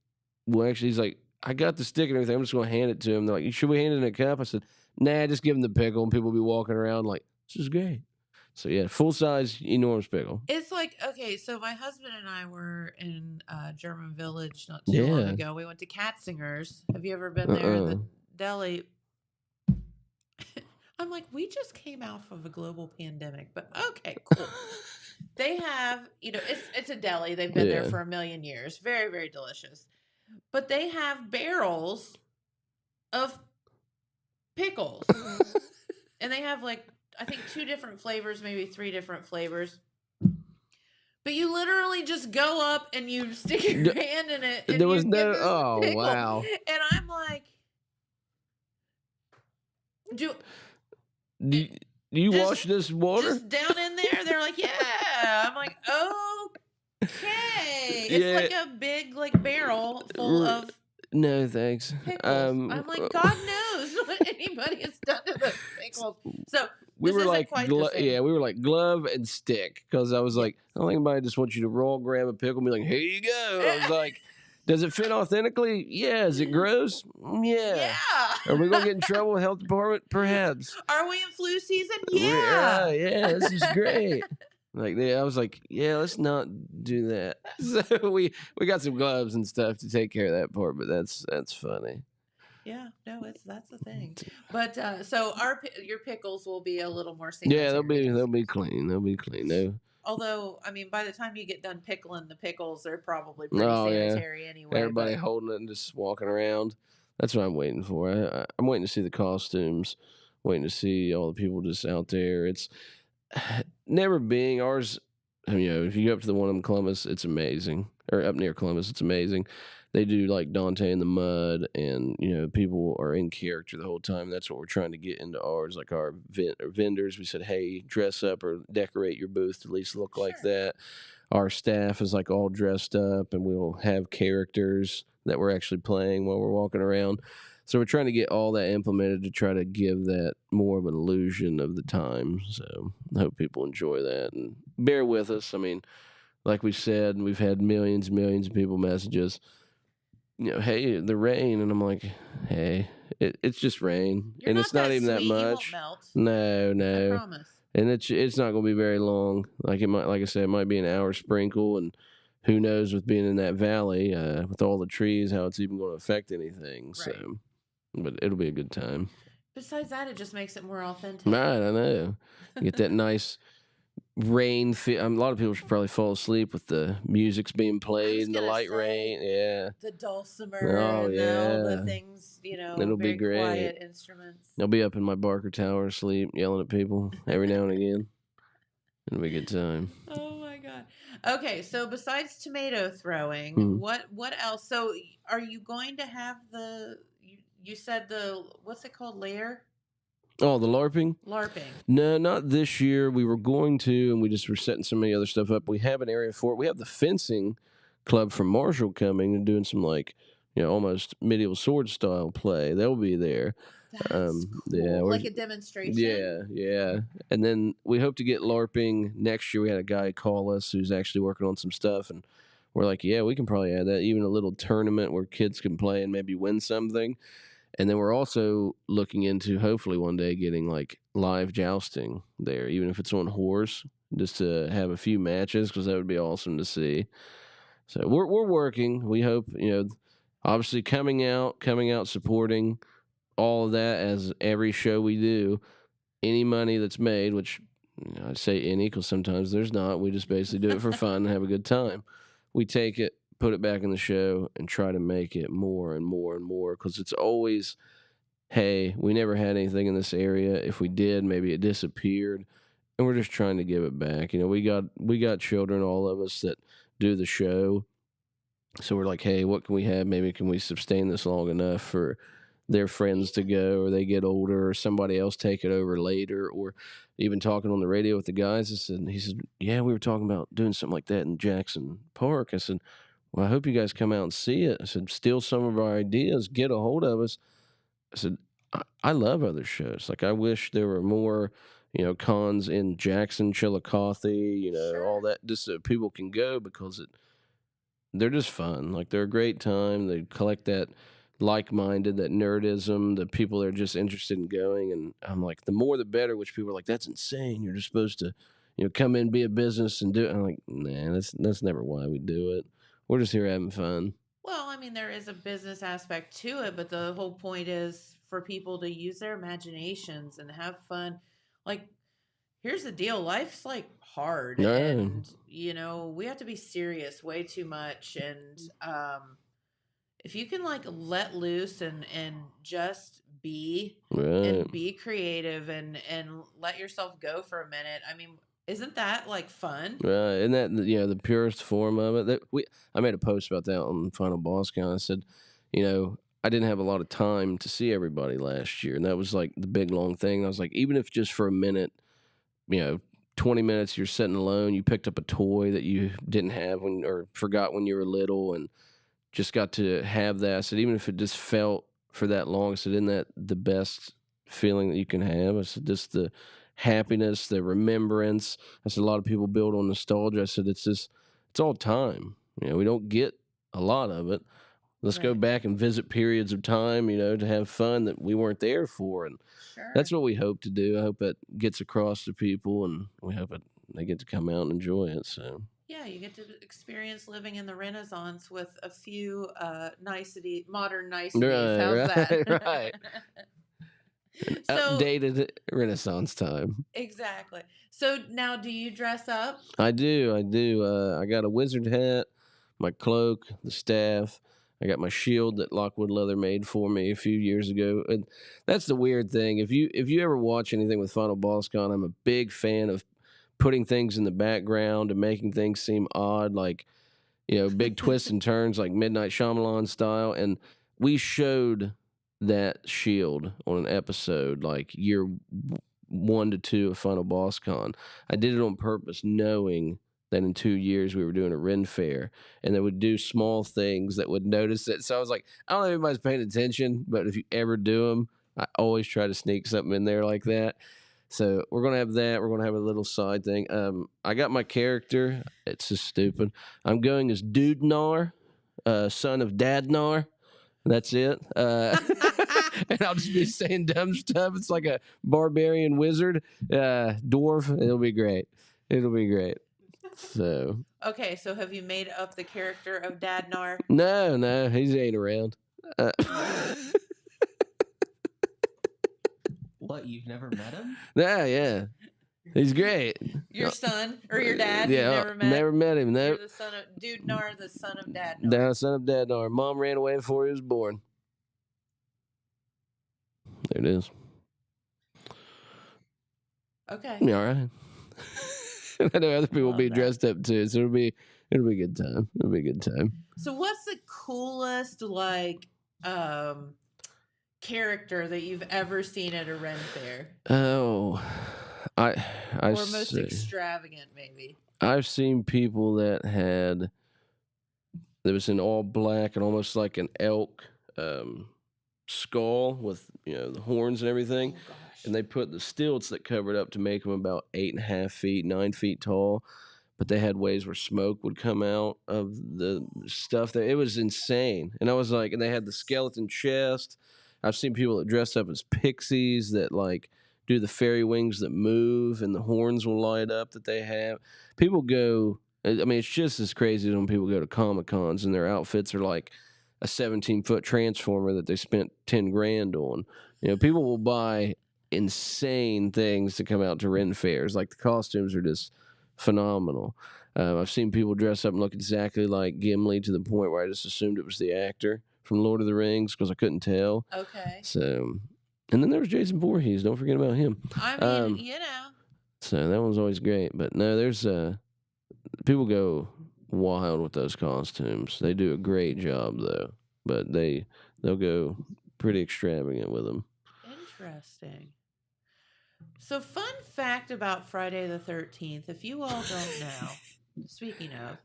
Speaker 3: Well, actually, he's like, I got the stick and everything. I'm just going to hand it to him. They're like, should we hand it in a cup? I said, nah, just give him the pickle, and people will be walking around like, this is great. So yeah, full size, enormous pickle.
Speaker 2: It's like, okay, so my husband and I were in German Village not too long
Speaker 3: Yeah.
Speaker 2: ago. We went to Katzinger's. Have you ever been there? The deli. I'm like, we just came off of a global pandemic, but okay, cool. They have, it's a deli. They've been there
Speaker 3: Yeah.
Speaker 2: for a million years. Very, very delicious. But they have barrels of pickles. And they have like, I think 2 different flavors, maybe 3 different flavors. But you literally just go up and you stick your hand in it. And
Speaker 3: There was
Speaker 2: you get
Speaker 3: no.
Speaker 2: this
Speaker 3: Oh
Speaker 2: pickle.
Speaker 3: wow.
Speaker 2: And I'm like,
Speaker 3: Do you
Speaker 2: Just-
Speaker 3: wash this water?
Speaker 2: just down in there. They're like, yeah. I'm like, okay. It's
Speaker 3: Yeah.
Speaker 2: like a big like barrel full of
Speaker 3: No, thanks.
Speaker 2: pickles. I'm like, God knows what anybody has done to those pickles. So
Speaker 3: we
Speaker 2: this
Speaker 3: were
Speaker 2: isn't
Speaker 3: like,
Speaker 2: quite the same.
Speaker 3: yeah, we were like glove and stick because I was like, I don't think anybody just wants you to raw grab a pickle and be like, here you go. I was like, does it fit authentically? Yeah. Is it gross? Yeah.
Speaker 2: Yeah.
Speaker 3: Are we gonna get in trouble with health department? Perhaps.
Speaker 2: Are we in flu season?
Speaker 3: Yeah,
Speaker 2: Yeah.
Speaker 3: this is great. Like I was like, yeah, let's not do that. So we got some gloves and stuff to take care of that part, but that's funny.
Speaker 2: Yeah, no, that's the thing. But so your pickles will be a little more sanitary.
Speaker 3: Yeah, they'll be clean. They'll be clean. No.
Speaker 2: Although, I mean, by the time you get done pickling the pickles, they're probably pretty
Speaker 3: Oh, yeah.
Speaker 2: sanitary anyway.
Speaker 3: Everybody
Speaker 2: but-
Speaker 3: holding it and just walking around. That's what I'm waiting for. I'm waiting to see the costumes. Waiting to see all the people just out there. It's never being ours. If you go up to the one in Columbus, it's amazing. Or up near Columbus, it's amazing. They do like Dante in the mud, and people are in character the whole time. That's what we're trying to get into ours. Like our vendors, we said, hey, dress up or decorate your booth to at least look like
Speaker 2: Sure.
Speaker 3: that. Our staff is like all dressed up, and we'll have characters that we're actually playing while we're walking around. So we're trying to get all that implemented to try to give that more of an illusion of the time. So I hope people enjoy that and bear with us. I mean, like we said, we've had millions of people message us, hey, the rain. And I'm like, hey, it's just rain.
Speaker 2: You're
Speaker 3: and
Speaker 2: not
Speaker 3: it's not
Speaker 2: that
Speaker 3: even that
Speaker 2: sweet. You won't
Speaker 3: much.
Speaker 2: melt.
Speaker 3: No.
Speaker 2: I promise.
Speaker 3: And it's not going to be very long. Like I said, it might be an hour sprinkle, and who knows with being in that valley, with all the trees, how it's even going to affect anything.
Speaker 2: Right.
Speaker 3: So, but it'll be a good time.
Speaker 2: Besides that, it just makes it more authentic.
Speaker 3: Right, I know. You get that nice rain. A lot of people should probably fall asleep with the music's being played and the light rain. Yeah.
Speaker 2: The dulcimer
Speaker 3: Oh,
Speaker 2: and all the things,
Speaker 3: It'll
Speaker 2: very
Speaker 3: be great.
Speaker 2: quiet instruments.
Speaker 3: I'll be up in my Barker Tower asleep, yelling at people every now and again. It'll be a good time.
Speaker 2: Oh my God. Okay, so besides tomato throwing, what else? So are you going to have you said what's it called, lair?
Speaker 3: Oh, the LARPing?
Speaker 2: LARPing.
Speaker 3: No, not this year. We were going to, and we just were setting so many other stuff up. We have an area for it. We have the fencing club from Marshall coming and doing some almost medieval sword style play. They'll be there.
Speaker 2: That's cool.
Speaker 3: Yeah,
Speaker 2: like a demonstration.
Speaker 3: Yeah. And then we hope to get LARPing next year. We had a guy call us who's actually working on some stuff, and we're like, yeah, we can probably add that. Even a little tournament where kids can play and maybe win something. And then we're also looking into hopefully one day getting like live jousting there, even if it's on horse, just to have a few matches, because that would be awesome to see. So we're working. We hope, obviously coming out, supporting all of that as every show we do. Any money that's made, which I say any because sometimes there's not. We just basically do it for fun and have a good time. We take it, put it back in the show, and try to make it more and more and more, because it's always, hey, we never had anything in this area. If we did, maybe it disappeared, and we're just trying to give it back. We got children, all of us, that do the show, so we're like, hey, what can we have? Maybe can we sustain this long enough for their friends to go, or they get older, or somebody else take it over later, or even talking on the radio with the guys. He said, yeah, we were talking about doing something like that in Jackson Park. I said, well, I hope you guys come out and see it. I said, steal some of our ideas, get a hold of us. I said, I love other shows. Like, I wish there were more, cons in Jackson, Chillicothe,
Speaker 2: Sure.
Speaker 3: all that, just so people can go, because they're just fun. Like, they're a great time. They collect that like-minded, that nerdism, the people that are just interested in going. And I'm like, the more the better, which people are like, that's insane. You're just supposed to, come in, be a business and do it. I'm like, nah, that's never why we do it. We're just here having fun.
Speaker 2: Well, I mean, there is a business aspect to it, but the whole point is for people to use their imaginations and have fun. Like, here's the deal. Life's like hard, and we have to be serious way too much. And if you can like let loose and just be and be creative and let yourself go for a minute. I mean, isn't that like fun?
Speaker 3: Right, and that the purest form of it. I made a post about that on Final Boss Count. I said, I didn't have a lot of time to see everybody last year, and that was like the big long thing. I was like, even if just for a minute, 20 minutes, you're sitting alone, you picked up a toy that you didn't have or forgot when you were little, and just got to have that. I said, even if it just felt for that long, I said, isn't that the best feeling that you can have? I said, just the happiness, the remembrance. I said, a lot of people build on nostalgia. I said, it's all time. We don't get a lot of it. Let's go back and visit periods of time, to have fun that we weren't there for. And that's what we hope to do. I hope that gets across to people, and we hope they get to come out and enjoy it. So.
Speaker 2: Yeah, you get to experience living in the Renaissance with a few modern niceties. How's that?
Speaker 3: Right. Updated Renaissance time.
Speaker 2: Exactly. So now, do you dress up?
Speaker 3: I do. I got a wizard hat, my cloak, the staff. I got my shield that Lockwood Leather made for me a few years ago. And that's the weird thing. If you ever watch anything with Final Boss Con, I'm a big fan of putting things in the background and making things seem odd, like, big twists and turns, like Midnight Shyamalan style. And we showed that shield on an episode, like year 1 to 2 of Final Boss Con. I did it on purpose, knowing that in 2 years we were doing a Ren Fair, and they would do small things that would notice it. So I was like, I don't know if anybody's paying attention, but if you ever do them, I always try to sneak something in there like that. So we're going to have that. We're going to have a little side thing. I got my character. It's just stupid. I'm going as Dude Nar, son of Dad Nar. That's it. And I'll just be saying dumb stuff. It's like a barbarian wizard, dwarf. It'll be great. It'll be great. So.
Speaker 2: Okay, so have you made up the character of Dad Nar?
Speaker 3: No, he ain't around.
Speaker 4: What, you've never met him?
Speaker 3: Yeah. He's great.
Speaker 2: Your son or your dad?
Speaker 3: Yeah,
Speaker 2: You've
Speaker 3: never met him.
Speaker 2: You're
Speaker 3: Nope.
Speaker 2: the son of Dude Nar, the son of Dad Nar.
Speaker 3: Son of Dad Nar. Mom ran away before he was born. There it is.
Speaker 2: Okay.
Speaker 3: Yeah, all right. I know other people will be dressed up too, so it'll be a good time. It'll be a good time.
Speaker 2: So what's the coolest character that you've ever seen at a Ren Fair?
Speaker 3: Oh, or
Speaker 2: most extravagant, maybe.
Speaker 3: I've seen people that was in all black and almost like an elk skull with the horns and everything.
Speaker 2: Oh, gosh.
Speaker 3: And they put the stilts that covered up to make them about 8.5 feet, 9 feet tall. But they had ways where smoke would come out of the stuff. It was insane. And I was like, and they had the skeleton chest. I've seen people that dress up as pixies that like do the fairy wings that move and the horns will light up that they have. People go, I mean, it's just as crazy as when people go to Comic-Cons and their outfits are like a 17-foot transformer that they spent $10,000 on. People will buy insane things to come out to Ren Fairs. Like the costumes are just phenomenal. I've seen people dress up and look exactly like Gimli to the point where I just assumed it was the actor from Lord of the Rings because I couldn't tell.
Speaker 2: Okay.
Speaker 3: So, and then there was Jason Voorhees. Don't forget about him.
Speaker 2: I mean,
Speaker 3: So that one's always great. But no, there's people go wild with those costumes. They do a great job though, but they'll go pretty extravagant with them.
Speaker 2: Interesting. So, fun fact about Friday the 13th, if you all don't know, speaking of,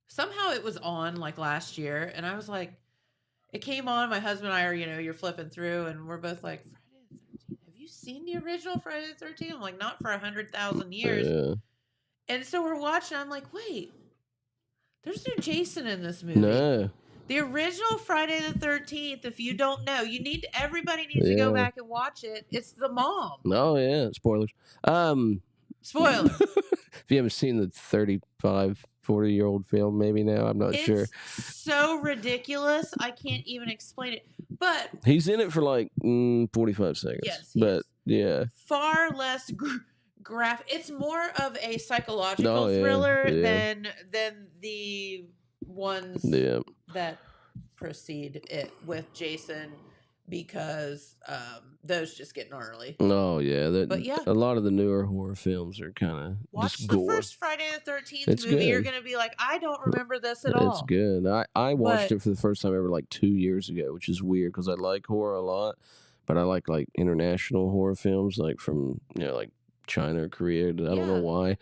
Speaker 2: somehow it was on like last year, and I was like, it came on, my husband and I are, you're flipping through, and we're both like, Friday the 13th, have you seen the original Friday the 13th? I'm like, not for 100,000 years.
Speaker 3: Yeah.
Speaker 2: And so we're watching, I'm like, wait, there's no Jason in this movie.
Speaker 3: No.
Speaker 2: The original Friday the 13th, if you don't know, everybody needs to go back and watch it. It's the mom.
Speaker 3: Oh, yeah. Spoilers.
Speaker 2: Spoiler.
Speaker 3: If you haven't seen the 35, 40-year-old film, maybe now, I'm not sure.
Speaker 2: It's so ridiculous. I can't even explain it. But
Speaker 3: he's in it for like 45 seconds.
Speaker 2: Yes,
Speaker 3: but yeah.
Speaker 2: Far less graphic. It's more of a psychological thriller than the ones that precede it with Jason, because those just get gnarly.
Speaker 3: Oh yeah,
Speaker 2: but yeah,
Speaker 3: a lot of the newer horror films are kind of
Speaker 2: watch
Speaker 3: just
Speaker 2: the
Speaker 3: gore.
Speaker 2: first Friday the 13th movie. Good. You're gonna be like, I don't remember this at all.
Speaker 3: It's good. I watched it for the first time ever like 2 years ago, which is weird because I like horror a lot, but I like international horror films like from like China or Korea. I don't know why,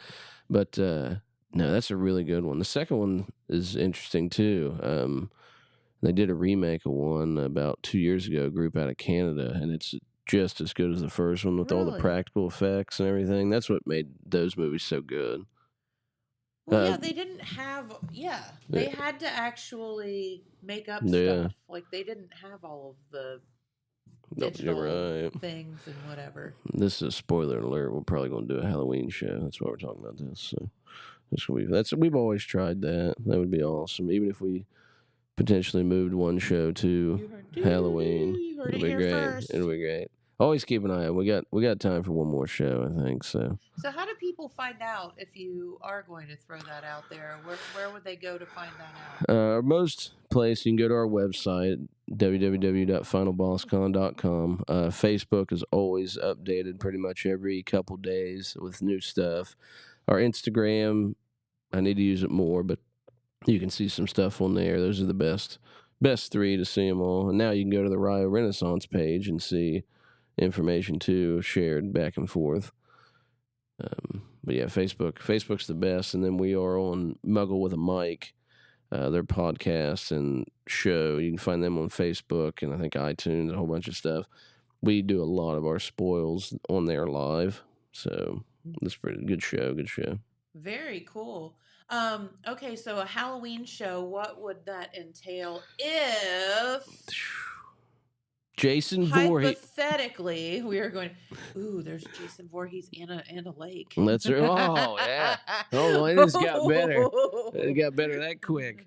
Speaker 3: but no, that's a really good one. The second one is interesting too. They did a remake of one about 2 years ago, a group out of Canada, and it's just as good as the first one with all the practical effects and everything. That's what made those movies so good.
Speaker 2: Well, they didn't have, they had to actually make up stuff. Like, they didn't have all of the digital things and whatever.
Speaker 3: This is a spoiler alert. We're probably going to do a Halloween show. That's why we're talking about this. So we've always tried that. That would be awesome. Even if we potentially moved one show to Halloween,
Speaker 2: it'll be great. First.
Speaker 3: It'll be great. Always keep an eye out. We got time for one more show, I think. So
Speaker 2: how do people find out if you are going to throw that out there? Where would they go to find that out?
Speaker 3: Most place you can go to our website, www.finalbosscon.com. Facebook is always updated pretty much every couple days with new stuff. Our Instagram, I need to use it more, but you can see some stuff on there. Those are the best three to see them all. And now you can go to the Rio Renaissance page and see information too, shared back and forth. But yeah, Facebook's the best, and then we are on Muggle with a Mic, their podcast and show. You can find them on Facebook and I think iTunes, a whole bunch of stuff. We do a lot of our spoils on there live, so that's pretty good show. Good show.
Speaker 2: Very cool. Okay, so a Halloween show, what would that entail if
Speaker 3: Jason Voorhees.
Speaker 2: Hypothetically, we are going, ooh, there's Jason Voorhees and a lake.
Speaker 3: That's right. Oh, yeah. Oh, it just got better. It got better that quick.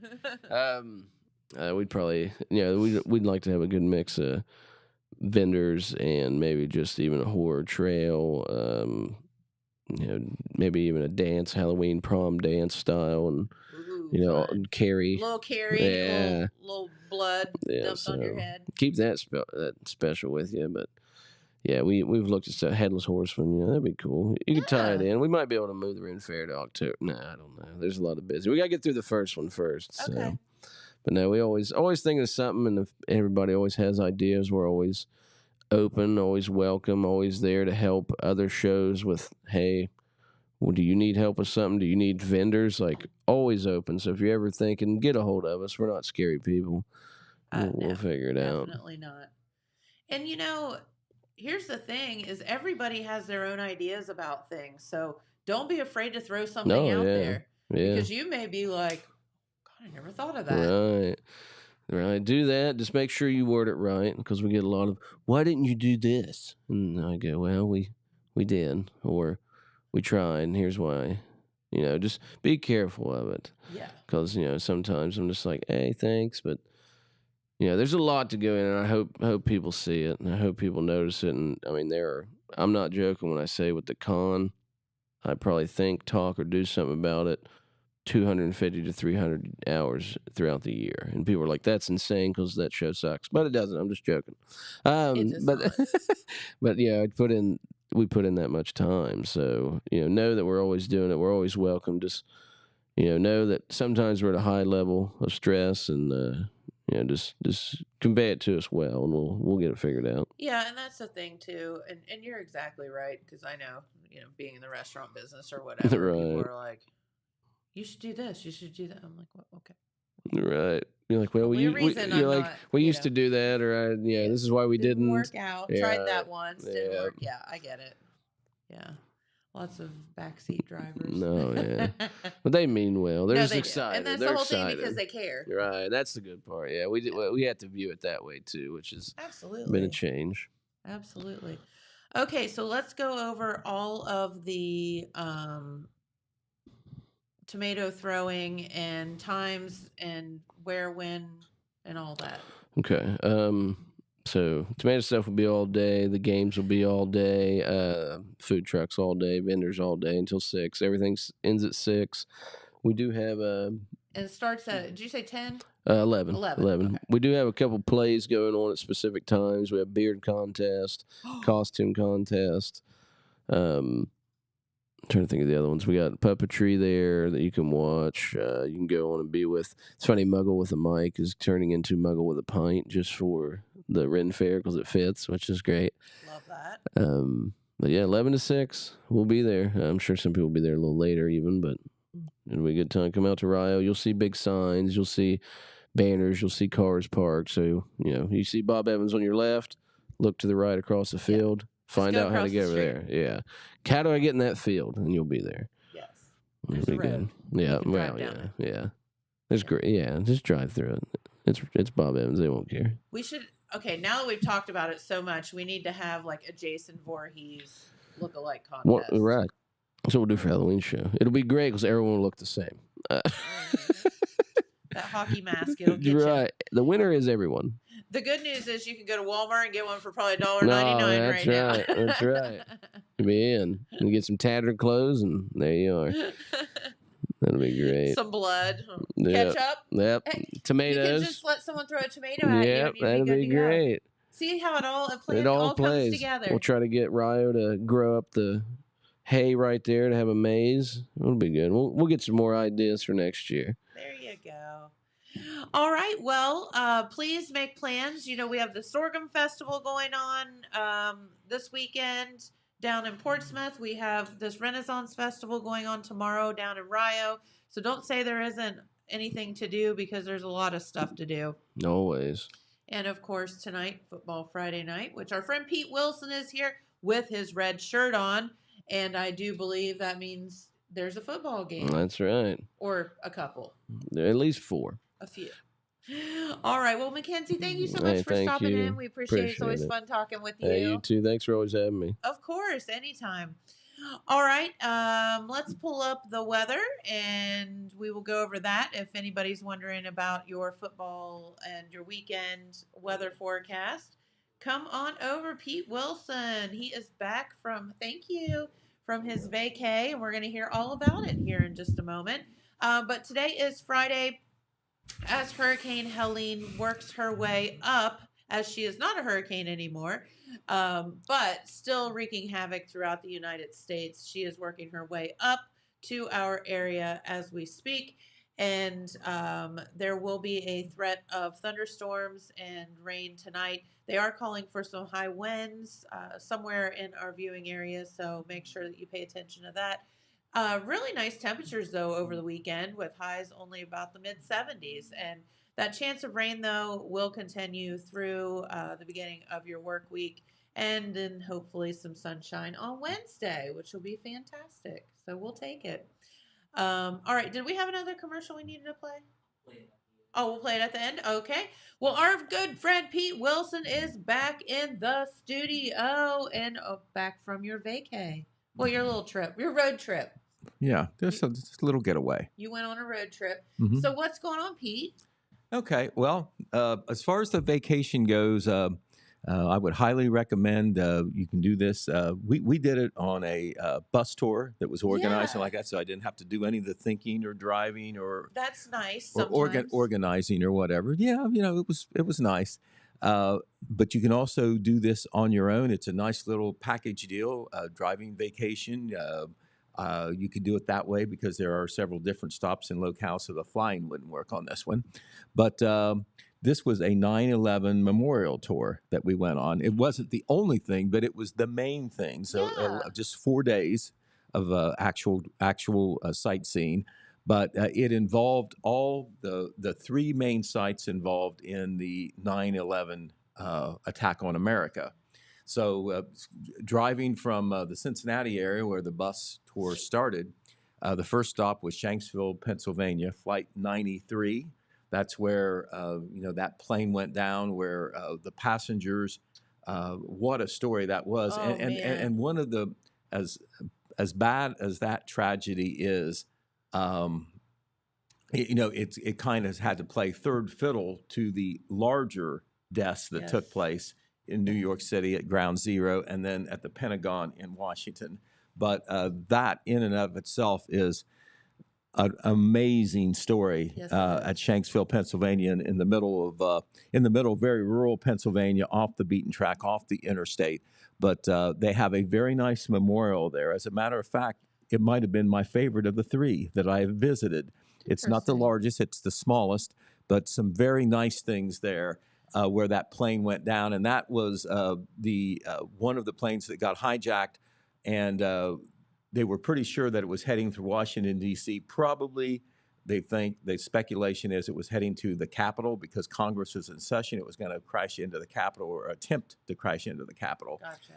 Speaker 3: We'd probably, we'd like to have a good mix of vendors and maybe just even a horror trail, maybe even a dance, Halloween prom dance style, and
Speaker 2: fun.
Speaker 3: Carrie,
Speaker 2: little Carrie,
Speaker 3: yeah,
Speaker 2: little blood dumped on your head.
Speaker 3: Keep that special with you, but yeah, we've looked at stuff. Headless Horseman, that'd be cool. You could tie it in. We might be able to move the Ren Faire to October. Nah, I don't know. There's a lot of busy. We gotta get through the first one first. Okay. So. But no, we always think of something, and if everybody always has ideas, we're always open, always welcome, always there to help other shows with, hey, well, do you need help with something? Do you need vendors? Like, always open. So if you're ever thinking, get a hold of us. We're not scary people. We'll figure it out.
Speaker 2: Definitely not. And, here's the thing is everybody has their own ideas about things. So don't be afraid to throw something out there. Yeah. Because you may be like, God, I never thought of that.
Speaker 3: Right. Do that. Just make sure you word it right, because we get a lot of, why didn't you do this? And I go, well, we did, or we tried, and here's why. Just be careful of it. Yeah. Because, sometimes I'm just like, hey, thanks, but, there's a lot to go in, and I hope people see it, and I hope people notice it. And, I mean, I'm not joking when I say with the con, I probably think, talk, or do something about it 250 to 300 hours throughout the year. And people are like, that's insane because that show sucks. But it doesn't. I'm just joking. But yeah, we put in that much time. So, know that we're always doing it. We're always welcome. Just, know that sometimes we're at a high level of stress, and, just convey it to us well, and we'll get it figured out.
Speaker 2: Yeah, and that's the thing too. And you're exactly right, because I know, being in the restaurant business or whatever, right. People are like, you should do this, you should do that. I'm like, well, okay.
Speaker 3: Right. You're like, well, we used to do that, or this is why we didn't
Speaker 2: work out. Yeah. Tried that once, didn't work. Yeah, I get it. Yeah. Lots of backseat drivers.
Speaker 3: No, yeah. But they mean well. They're just excited.
Speaker 2: And that's
Speaker 3: They're
Speaker 2: the whole
Speaker 3: excited.
Speaker 2: thing, because they care.
Speaker 3: Right. That's the good part. Yeah. We have to view it that way too, which has been a change.
Speaker 2: Absolutely. Okay, so let's go over all of the tomato throwing and times and where, when, and all that.
Speaker 3: Okay. So tomato stuff will be all day. The games will be all day. Food trucks all day. Vendors all day until 6. Everything ends at 6. We do have
Speaker 2: and it starts at, did you say 10?
Speaker 3: 11.
Speaker 2: 11. Okay.
Speaker 3: We do have a couple plays going on at specific times. We have beard contest, costume contest. I'm trying to think of the other ones. We got puppetry there that you can watch. You can go on and be with. It's funny, Muggle with a Mic is turning into Muggle with a Pint just for the Ren Faire, because it fits, which is great.
Speaker 2: Love that.
Speaker 3: But yeah, 11 to 6, we'll be there. I'm sure some people will be there a little later even, but it'll be a good time. Come out to Rio. You'll see big signs. You'll see banners. You'll see cars parked. So, you see Bob Evans on your left, look to the right across the field. Yeah. Find out how to get over there. Yeah. How do I get in that field? And you'll be there.
Speaker 2: Yes.
Speaker 3: It'll be good. Yeah. Well, yeah. Yeah. It's great. Yeah. Just drive through it. It's Bob Evans. They won't care.
Speaker 2: We should. Okay. Now that we've talked about it so much, we need to have like a Jason Voorhees look-alike contest.
Speaker 3: Right. That's what we'll do for Halloween show. It'll be great because everyone will look the same.
Speaker 2: That hockey mask, it'll get
Speaker 3: right. You. The winner is everyone.
Speaker 2: The good news is you can go to Walmart and get one for probably $1.99 right now.
Speaker 3: That's right. You'll be in. You get some tattered clothes, and there you are. That'll be great.
Speaker 2: Some blood. Ketchup.
Speaker 3: Yep. Hey, tomatoes.
Speaker 2: You can just let someone throw a tomato at you.
Speaker 3: Yep, that'll be great.
Speaker 2: See how it all comes together.
Speaker 3: We'll try to get Rio to grow up the hay right there to have a maze. It'll be good. We'll get some more ideas for next year.
Speaker 2: There you go. All right. Well, please make plans. We have the Sorghum Festival going on this weekend. down in Portsmouth. We have this Renaissance Festival going on tomorrow down in Rio. So don't say there isn't anything to do, because there's a lot of stuff to do.
Speaker 3: Always.
Speaker 2: And of course, tonight, Football Friday night, which our friend Pete Wilson is here with his red shirt on. And I do believe that means there's a football game.
Speaker 3: That's right.
Speaker 2: Or a couple.
Speaker 3: At least 4.
Speaker 2: A few. All right. Well, Mackenzie, thank you so much for stopping in. We appreciate it. It's always fun talking with you.
Speaker 3: Hey, you too. Thanks for always having me.
Speaker 2: Of course, anytime. All right. Let's pull up the weather, and we will go over that. If anybody's wondering about your football and your weekend weather forecast, come on over, Pete Wilson. He is back from his vacay, and we're going to hear all about it here in just a moment. But today is Friday, as Hurricane Helene works her way up, as she is not a hurricane anymore, but still wreaking havoc throughout the United States. She is working her way up to our area as we speak, and there will be a threat of thunderstorms and rain tonight. They are calling for some high winds somewhere in our viewing area, so make sure that you pay attention to that. Really nice temperatures, though, over the weekend, with highs only about the mid-70s. And that chance of rain, though, will continue through the beginning of your work week, and then hopefully some sunshine on Wednesday, which will be fantastic. So we'll take it. All right. Did we have another commercial we needed to play? Oh, we'll play it at the end? Okay. Well, our good friend Pete Wilson is back in the studio and back from your vacay. Well, your little trip, your road trip.
Speaker 5: Yeah, just a little getaway.
Speaker 2: You went on a road trip.
Speaker 5: Mm-hmm.
Speaker 2: So what's going on, Pete?
Speaker 5: Okay, well, as far as the vacation goes, I would highly recommend you can do this. We did it on a bus tour that was organized and like that, so I didn't have to do any of the thinking or driving or
Speaker 2: that's nice.
Speaker 5: Or organizing or whatever. Yeah, it was nice. But you can also do this on your own. It's a nice little package deal, driving vacation. You could do it that way because there are several different stops and locales, so the flying wouldn't work on this one. But this was a 9/11 memorial tour that we went on. It wasn't the only thing, but it was the main thing. So just 4 days of actual sightseeing. But it involved all the 3 main sites involved in the 9/11 attack on America. So driving from the Cincinnati area where the bus tour started, the first stop was Shanksville, Pennsylvania, Flight 93. That's where that plane went down, where the passengers. What a story that was!
Speaker 2: Oh,
Speaker 5: and one of the as bad as that tragedy is. It kind of had to play third fiddle to the larger deaths that took place in New York City at Ground Zero and then at the Pentagon in Washington. But that in and of itself is an amazing story at Shanksville, Pennsylvania, in the middle of very rural Pennsylvania, off the beaten track, off the interstate. But they have a very nice memorial there. As a matter of fact, it might have been my favorite of the 3 that I have visited. It's not the largest, it's the smallest, but some very nice things there where that plane went down. And that was one of the planes that got hijacked. And they were pretty sure that it was heading through Washington, D.C. Probably, the speculation is it was heading to the Capitol because Congress was in session. It was going to crash into the Capitol or attempt to crash into the Capitol.
Speaker 2: Gotcha.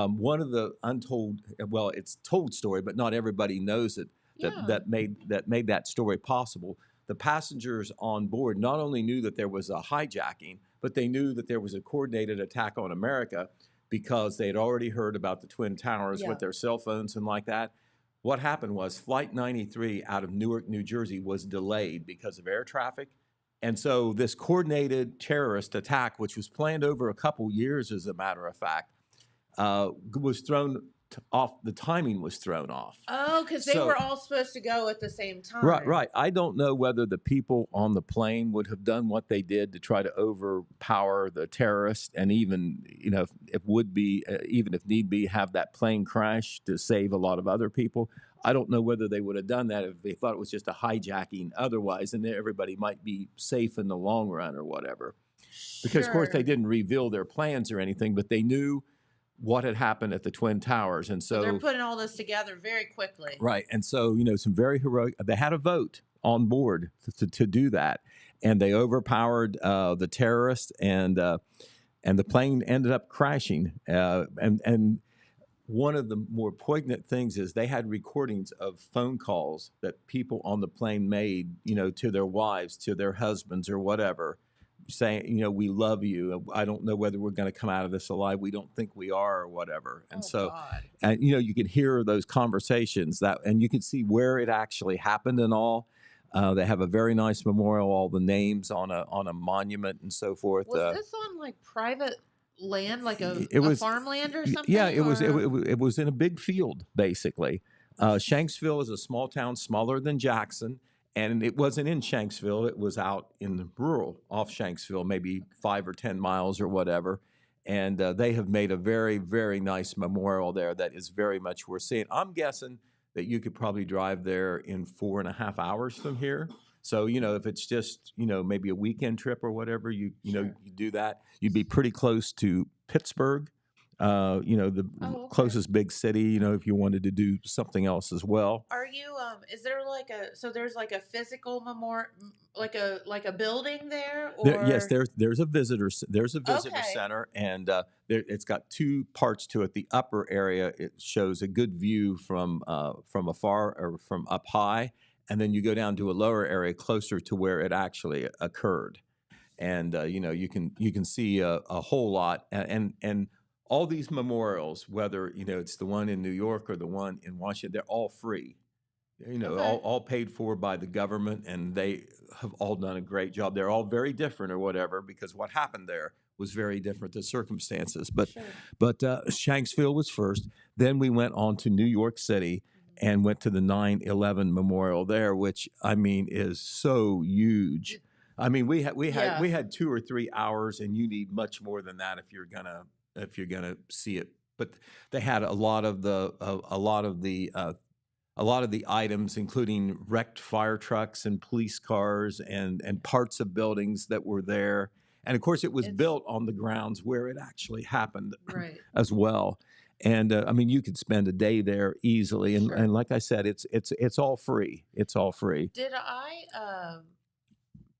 Speaker 5: One of the it's told story, but not everybody knows it, that made that story possible. The passengers on board not only knew that there was a hijacking, but they knew that there was a coordinated attack on America because they had already heard about the Twin Towers with their cell phones and like that. What happened was Flight 93 out of Newark, New Jersey was delayed because of air traffic. And so this coordinated terrorist attack, which was planned over a couple years, as a matter of fact, was thrown off. The timing was thrown off.
Speaker 2: Oh, because they were all supposed to go at the same time.
Speaker 5: Right. I don't know whether the people on the plane would have done what they did to try to overpower the terrorists, and even if need be, have that plane crash to save a lot of other people. I don't know whether they would have done that if they thought it was just a hijacking otherwise, and everybody might be safe in the long run or whatever. Because, of course, they didn't reveal their plans or anything, but they knew what had happened at the Twin Towers. And
Speaker 2: So they're
Speaker 5: so,
Speaker 2: putting all this together very quickly.
Speaker 5: right. And so, some very heroic, they had a vote on board to do that. And they overpowered the terrorists, and the plane ended up crashing. And one of the more poignant things is they had recordings of phone calls that people on the plane made, to their wives, to their husbands, or whatever, saying, we love you. I don't know whether we're going to come out of this alive. We don't think we are, or whatever. And
Speaker 2: God.
Speaker 5: and you could hear those conversations and you could see where it actually happened and all. They have a very nice memorial, all the names on a monument and so forth.
Speaker 2: Was this on like private land, like a farmland or something?
Speaker 5: Yeah, it was in a big field, basically. Shanksville is a small town, smaller than Jackson, and it wasn't in Shanksville. It was out in the rural, off Shanksville, maybe 5 or 10 miles or whatever. And they have made a very, very nice memorial there that is very much worth seeing. I'm guessing that you could probably drive there in 4.5 hours from here. So, if it's just, maybe a weekend trip or whatever, you do that, you'd be pretty close to Pittsburgh, the closest big city, if you wanted to do something else as well.
Speaker 2: Are you, is there there's like a physical memorial, like a building there? Or?
Speaker 5: Yes, there's a visitor center, and it's got 2 parts to it. The upper area, it shows a good view from afar or from up high. And then you go down to a lower area closer to where it actually occurred, and you can see a whole lot. And all these memorials, whether it's the one in New York or the one in Washington, they're all free. All paid for by the government, and they have all done a great job. They're all very different or whatever, because what happened there was very different, the circumstances. But Shanksville was first. Then we went on to New York City and went to the 9/11 memorial there, which is so huge. We had 2 or 3 hours, and you need much more than that if you're gonna see it. But they had a lot of the items, including wrecked fire trucks and police cars and parts of buildings that were there. And of course, it was built on the grounds where it actually happened, right, as well. And you could spend a day there easily, and like I said, it's all free. It's all free.
Speaker 2: Did I?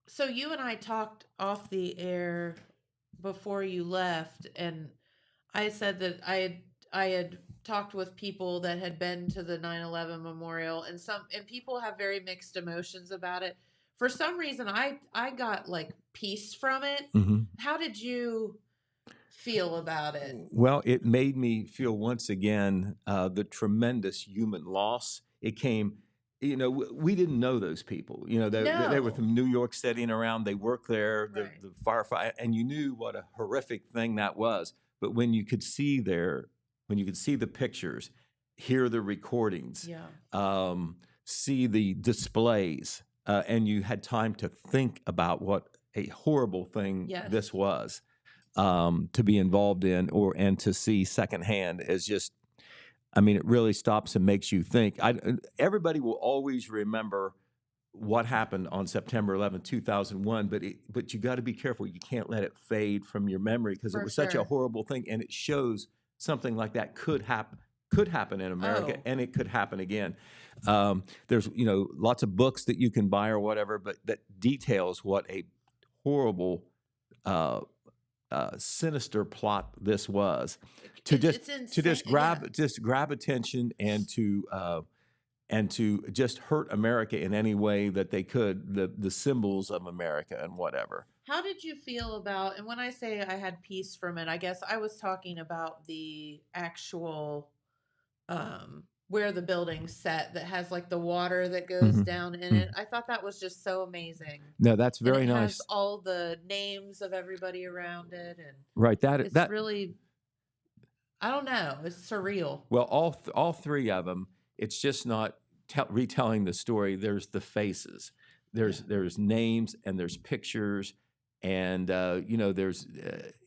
Speaker 2: So you and I talked off the air before you left, and I said that I had talked with people that had been to the 9/11 memorial, and people have very mixed emotions about it. For some reason, I got like peace from it. Mm-hmm. How did you feel about it?
Speaker 5: Well, it made me feel once again the tremendous human loss. It came, we didn't know those people. They were from New York City and around. They worked there, the firefighter, and you knew what a horrific thing that was. But when you could see the pictures, hear the recordings, see the displays, and you had time to think about what a horrible thing this was. To be involved in and to see secondhand is just, it really stops and makes you think. Everybody will always remember what happened on September 11, 2001, but you got to be careful. You can't let it fade from your memory, because it was such a horrible thing, and it shows something like that could happen in America, and it could happen again. There's lots of books that you can buy or whatever, but that details what a horrible sinister plot this was, to just grab attention and to just hurt America in any way that they could, the symbols of America and whatever.
Speaker 2: How did you feel about, and when I say I had peace from it, I guess I was talking about the actual where the building's set, that has like the water that goes down in it. I thought that was just so amazing.
Speaker 5: No, that's very
Speaker 2: and it
Speaker 5: nice.
Speaker 2: Has all the names of everybody around it, and
Speaker 5: it's
Speaker 2: really, I don't know, it's surreal.
Speaker 5: Well, all 3 of them, it's just not retelling the story. There's the faces, there's names, and there's pictures, and there's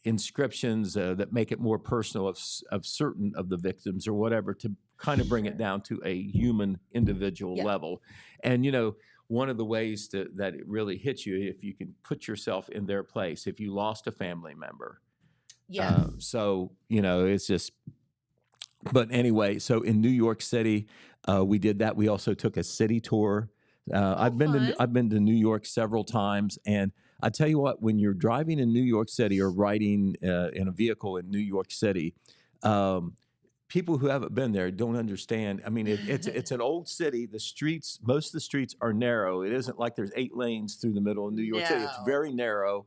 Speaker 5: inscriptions that make it more personal of certain of the victims or whatever, to kind of bring it down to a human individual level. And one of the ways that it really hits you, if you can put yourself in their place, if you lost a family member,
Speaker 2: Yes.
Speaker 5: So it's just. But anyway, so in New York City, we did that. We also took a city tour. I've
Speaker 2: fun.
Speaker 5: been to New York several times, and I tell you what, when you're driving in New York City or riding in a vehicle in New York City, people who haven't been there don't understand. I mean, it's an old city. The streets, most of the streets are narrow. It isn't like there's 8 lanes through the middle of New York City. It's
Speaker 2: No.
Speaker 5: very narrow.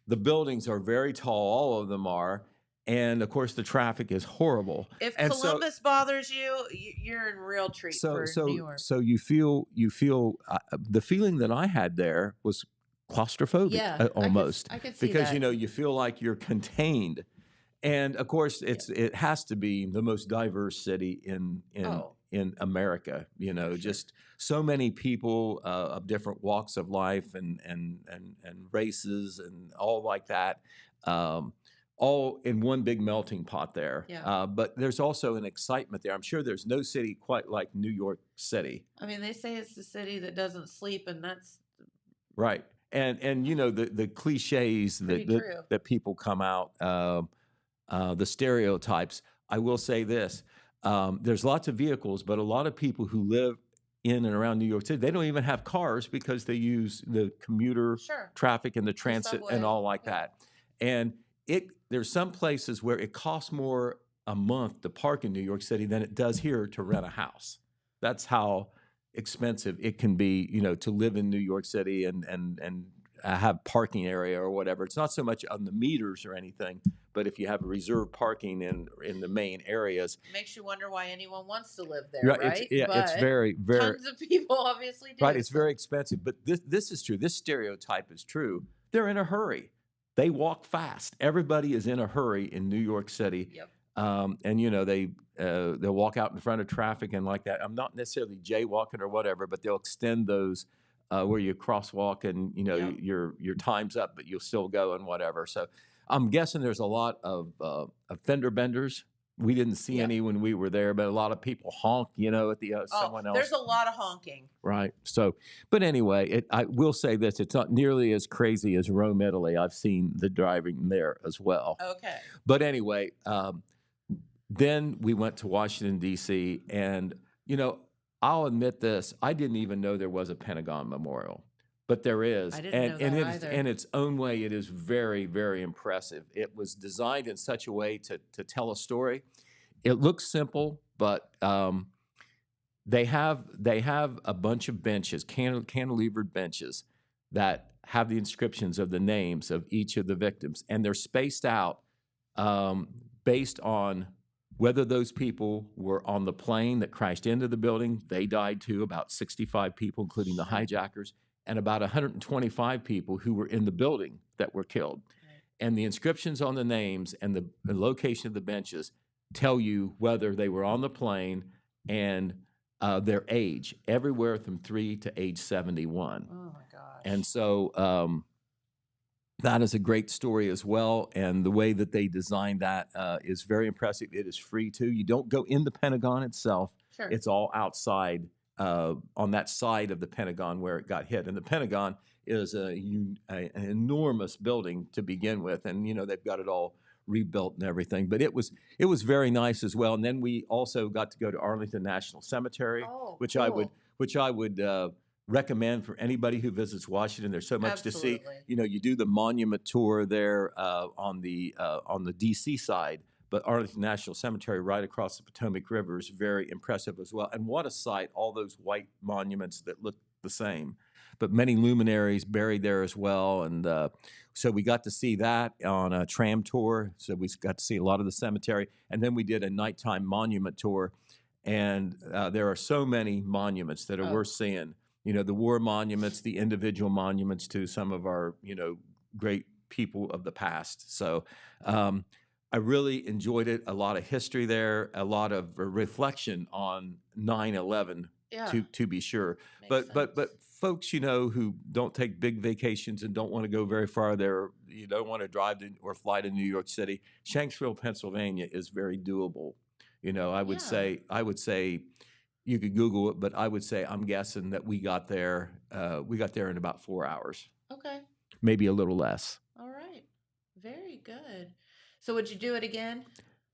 Speaker 5: The buildings are very tall. All of them are. And of course, the traffic is horrible.
Speaker 2: If
Speaker 5: And
Speaker 2: Columbus bothers you, you're in real treat for New York.
Speaker 5: so you feel the feeling that I had there was claustrophobic,
Speaker 2: Yeah,
Speaker 5: almost,
Speaker 2: I could see
Speaker 5: because
Speaker 2: that.
Speaker 5: you feel like you're contained, and of course it has to be the most diverse city in America. Just so many people of different walks of life and races and all like that. All in one big melting pot there.
Speaker 2: Yeah.
Speaker 5: But there's also an excitement there. I'm sure there's no city quite like New York City.
Speaker 2: I mean, they say it's the city that doesn't sleep, and that's
Speaker 5: Right. And the cliches that people come out, the stereotypes. I will say this. There's lots of vehicles, but a lot of people who live in and around New York City, they don't even have cars because they use the commuter traffic and the transit and all like that. And there's some places where it costs more a month to park in New York City than it does here to rent a house. That's how expensive it can be, to live in New York City and have parking area or whatever. It's not so much on the meters or anything, but if you have reserved parking in the main areas,
Speaker 2: it makes you wonder why anyone wants to live there,
Speaker 5: right?
Speaker 2: right?
Speaker 5: It's very, very
Speaker 2: tons of people obviously do.
Speaker 5: Right, it's very expensive. But this is true. This stereotype is true. They're in a hurry. They walk fast. Everybody is in a hurry in New York City.
Speaker 2: Yep.
Speaker 5: And they'll walk out in front of traffic and like that. I'm not necessarily jaywalking or whatever, but they'll extend those where you crosswalk and your time's up, but you'll still go and whatever. So I'm guessing there's a lot of fender benders. We didn't see any when we were there, but a lot of people honk, at the someone else.
Speaker 2: There's a lot of honking.
Speaker 5: Right. So, but anyway, I will say this: it's not nearly as crazy as Rome, Italy. I've seen the driving there as well.
Speaker 2: Okay.
Speaker 5: But anyway, then we went to Washington, D.C., and, I'll admit this. I didn't even know there was a Pentagon Memorial, but there is.
Speaker 2: I didn't know that either.
Speaker 5: In its own way, it is very, very impressive. It was designed in such a way to tell a story. It looks simple, but they have a bunch of benches, cantilevered benches, that have the inscriptions of the names of each of the victims, and they're spaced out based on whether those people were on the plane that crashed into the building. They died too, about 65 people, including the hijackers, and about 125 people who were in the building that were killed. Right. And the inscriptions on the names and the location of the benches tell you whether they were on the plane and their age, everywhere from 3 to age 71.
Speaker 2: Oh, my gosh.
Speaker 5: And so that is a great story as well. And the way that they designed that is very impressive. It is free, too. You don't go in the Pentagon itself.
Speaker 2: Sure.
Speaker 5: It's all outside on that side of the Pentagon where it got hit. And the Pentagon is an enormous building to begin with. And, they've got it all rebuilt and everything. But it was very nice as well. And then we also got to go to Arlington National Cemetery, which
Speaker 2: cool.
Speaker 5: I would recommend for anybody who visits Washington. There's so much to see. You do the monument tour there on the D.C. side, but Arlington National Cemetery right across the Potomac River is very impressive as well. And what a sight, all those white monuments that look the same, but many luminaries buried there as well. And so we got to see that on a tram tour. So we got to see a lot of the cemetery. And then we did a nighttime monument tour. And there are so many monuments that are worth seeing. The war monuments, the individual monuments to some of our, great people of the past. So I really enjoyed it. A lot of history there, a lot of reflection on 9/11, to be sure. But folks, who don't take big vacations and don't want to go very far there, you don't want to drive or fly to New York City, Shanksville, Pennsylvania is very doable. I would say you could Google it, but I would say I'm guessing that we got there in about 4 hours.
Speaker 2: Okay.
Speaker 5: Maybe a little less.
Speaker 2: All right. Very good. So would you do it again?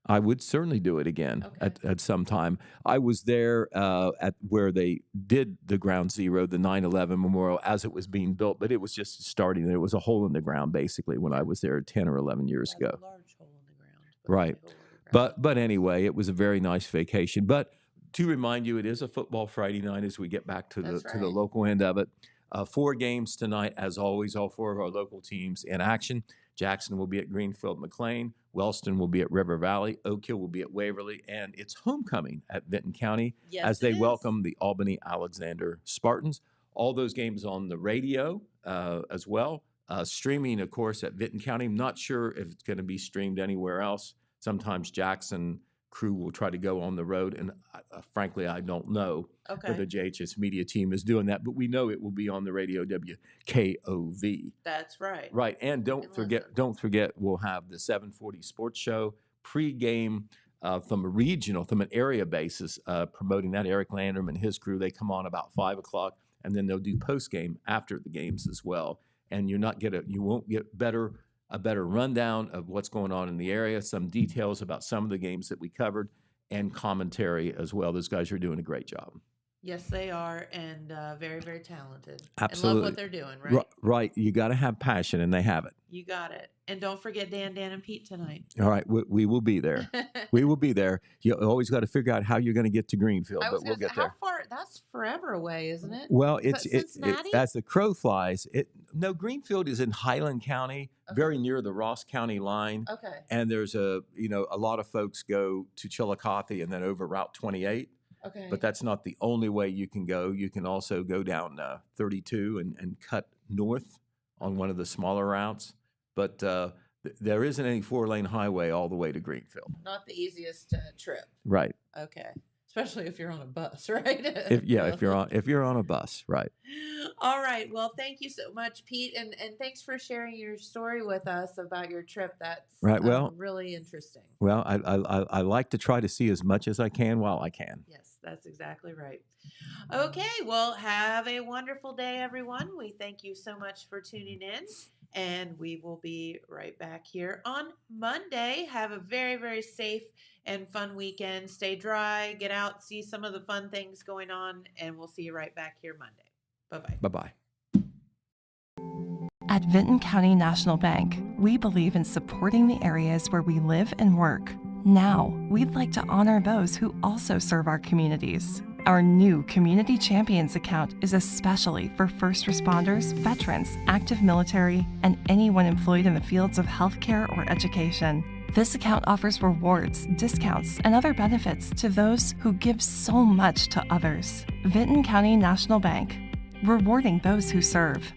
Speaker 5: I would certainly do it again
Speaker 2: Okay.
Speaker 5: at some time. I was there at where they did the Ground Zero, the 9/11 Memorial, as it was being built, but it was just starting. There was a hole in the ground, basically, when I was there 10 or 11 years
Speaker 2: That's
Speaker 5: ago.
Speaker 2: a large hole in the ground. but
Speaker 5: Right.
Speaker 2: a hole in the ground.
Speaker 5: But anyway, it was a very nice vacation. But to remind you, it is a football Friday night as we get back to
Speaker 2: That's
Speaker 5: the
Speaker 2: right.
Speaker 5: local end of it. 4 games tonight, as always. All 4 of our local teams in action. Jackson will be at Greenfield McLean. Wellston will be at River Valley. Oak Hill will be at Waverly, and it's homecoming at Benton County
Speaker 2: Yes,
Speaker 5: as they
Speaker 2: it is.
Speaker 5: welcome the Albany Alexander Spartans. All those games on the radio as well. Streaming, of course, at Benton County. I'm not sure if it's going to be streamed anywhere else. Sometimes Jackson crew will try to go on the road, and frankly, I don't know
Speaker 2: Okay.
Speaker 5: whether JHS media team is doing that, but we know it will be on the radio WKOV.
Speaker 2: That's right.
Speaker 5: Right, and
Speaker 2: can
Speaker 5: don't forget, we'll have the 740 Sports Show pregame from an area basis, promoting that. Eric Landrum and his crew, they come on about 5 o'clock, and then they'll do postgame after the games as well. And you won't get a better rundown of what's going on in the area, some details about some of the games that we covered, and commentary as well. Those guys are doing a great job.
Speaker 2: Yes, they are, and very, very talented.
Speaker 5: Absolutely.
Speaker 2: And love what they're doing, right?
Speaker 5: Right. You got to have passion, and they have it.
Speaker 2: You got it. And don't forget Dan, and Pete tonight.
Speaker 5: All right, we will be there. We will be there. You always got to figure out how you're going to get to Greenfield,
Speaker 2: I was
Speaker 5: but we'll
Speaker 2: gonna
Speaker 5: get
Speaker 2: say,
Speaker 5: there.
Speaker 2: how far? That's forever away, isn't it?
Speaker 5: Well,
Speaker 2: Is that Cincinnati?
Speaker 5: as the crow flies. No, Greenfield is in Highland County, very near the Ross County line.
Speaker 2: Okay.
Speaker 5: And there's a lot of folks go to Chillicothe and then over Route 28.
Speaker 2: Okay.
Speaker 5: But that's not the only way you can go. You can also go down 32 and cut north on one of the smaller routes. But there isn't any 4-lane highway all the way to Greenfield.
Speaker 2: Not the easiest trip.
Speaker 5: Right.
Speaker 2: Okay. Especially if you're on a bus, right?
Speaker 5: If you're on a bus, right.
Speaker 2: All right. Well, thank you so much, Pete, and thanks for sharing your story with us about your trip. That's
Speaker 5: Right, well-
Speaker 2: really interesting.
Speaker 5: Well, I like to try to see as much as I can while I can.
Speaker 2: Yes, that's exactly right. Okay, well, have a wonderful day, everyone. We thank you so much for tuning in, and we will be right back here on Monday. Have a very, very safe and fun weekend. Stay dry, get out, see some of the fun things going on, and we'll see you right back here Monday. Bye-bye.
Speaker 5: Bye-bye.
Speaker 6: At Vinton County National Bank, we believe in supporting the areas where we live and work. Now, we'd like to honor those who also serve our communities. Our new Community Champions account is especially for first responders, veterans, active military, and anyone employed in the fields of healthcare or education. This account offers rewards, discounts, and other benefits to those who give so much to others. Vinton County National Bank, rewarding those who serve.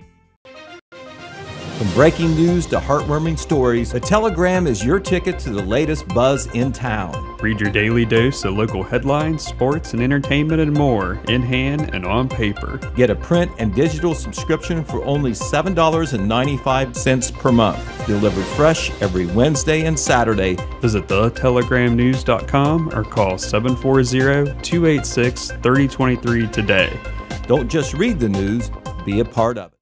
Speaker 5: From breaking news to heartwarming stories, the Telegram is your ticket to the latest buzz in town.
Speaker 7: Read your daily dose of local headlines, sports, and entertainment and more, in hand and on paper.
Speaker 5: Get a print and digital subscription for only $7.95 per month. Delivered fresh every Wednesday and Saturday.
Speaker 7: Visit thetelegramnews.com or call 740-286-3023 today.
Speaker 5: Don't just read the news, be a part of it.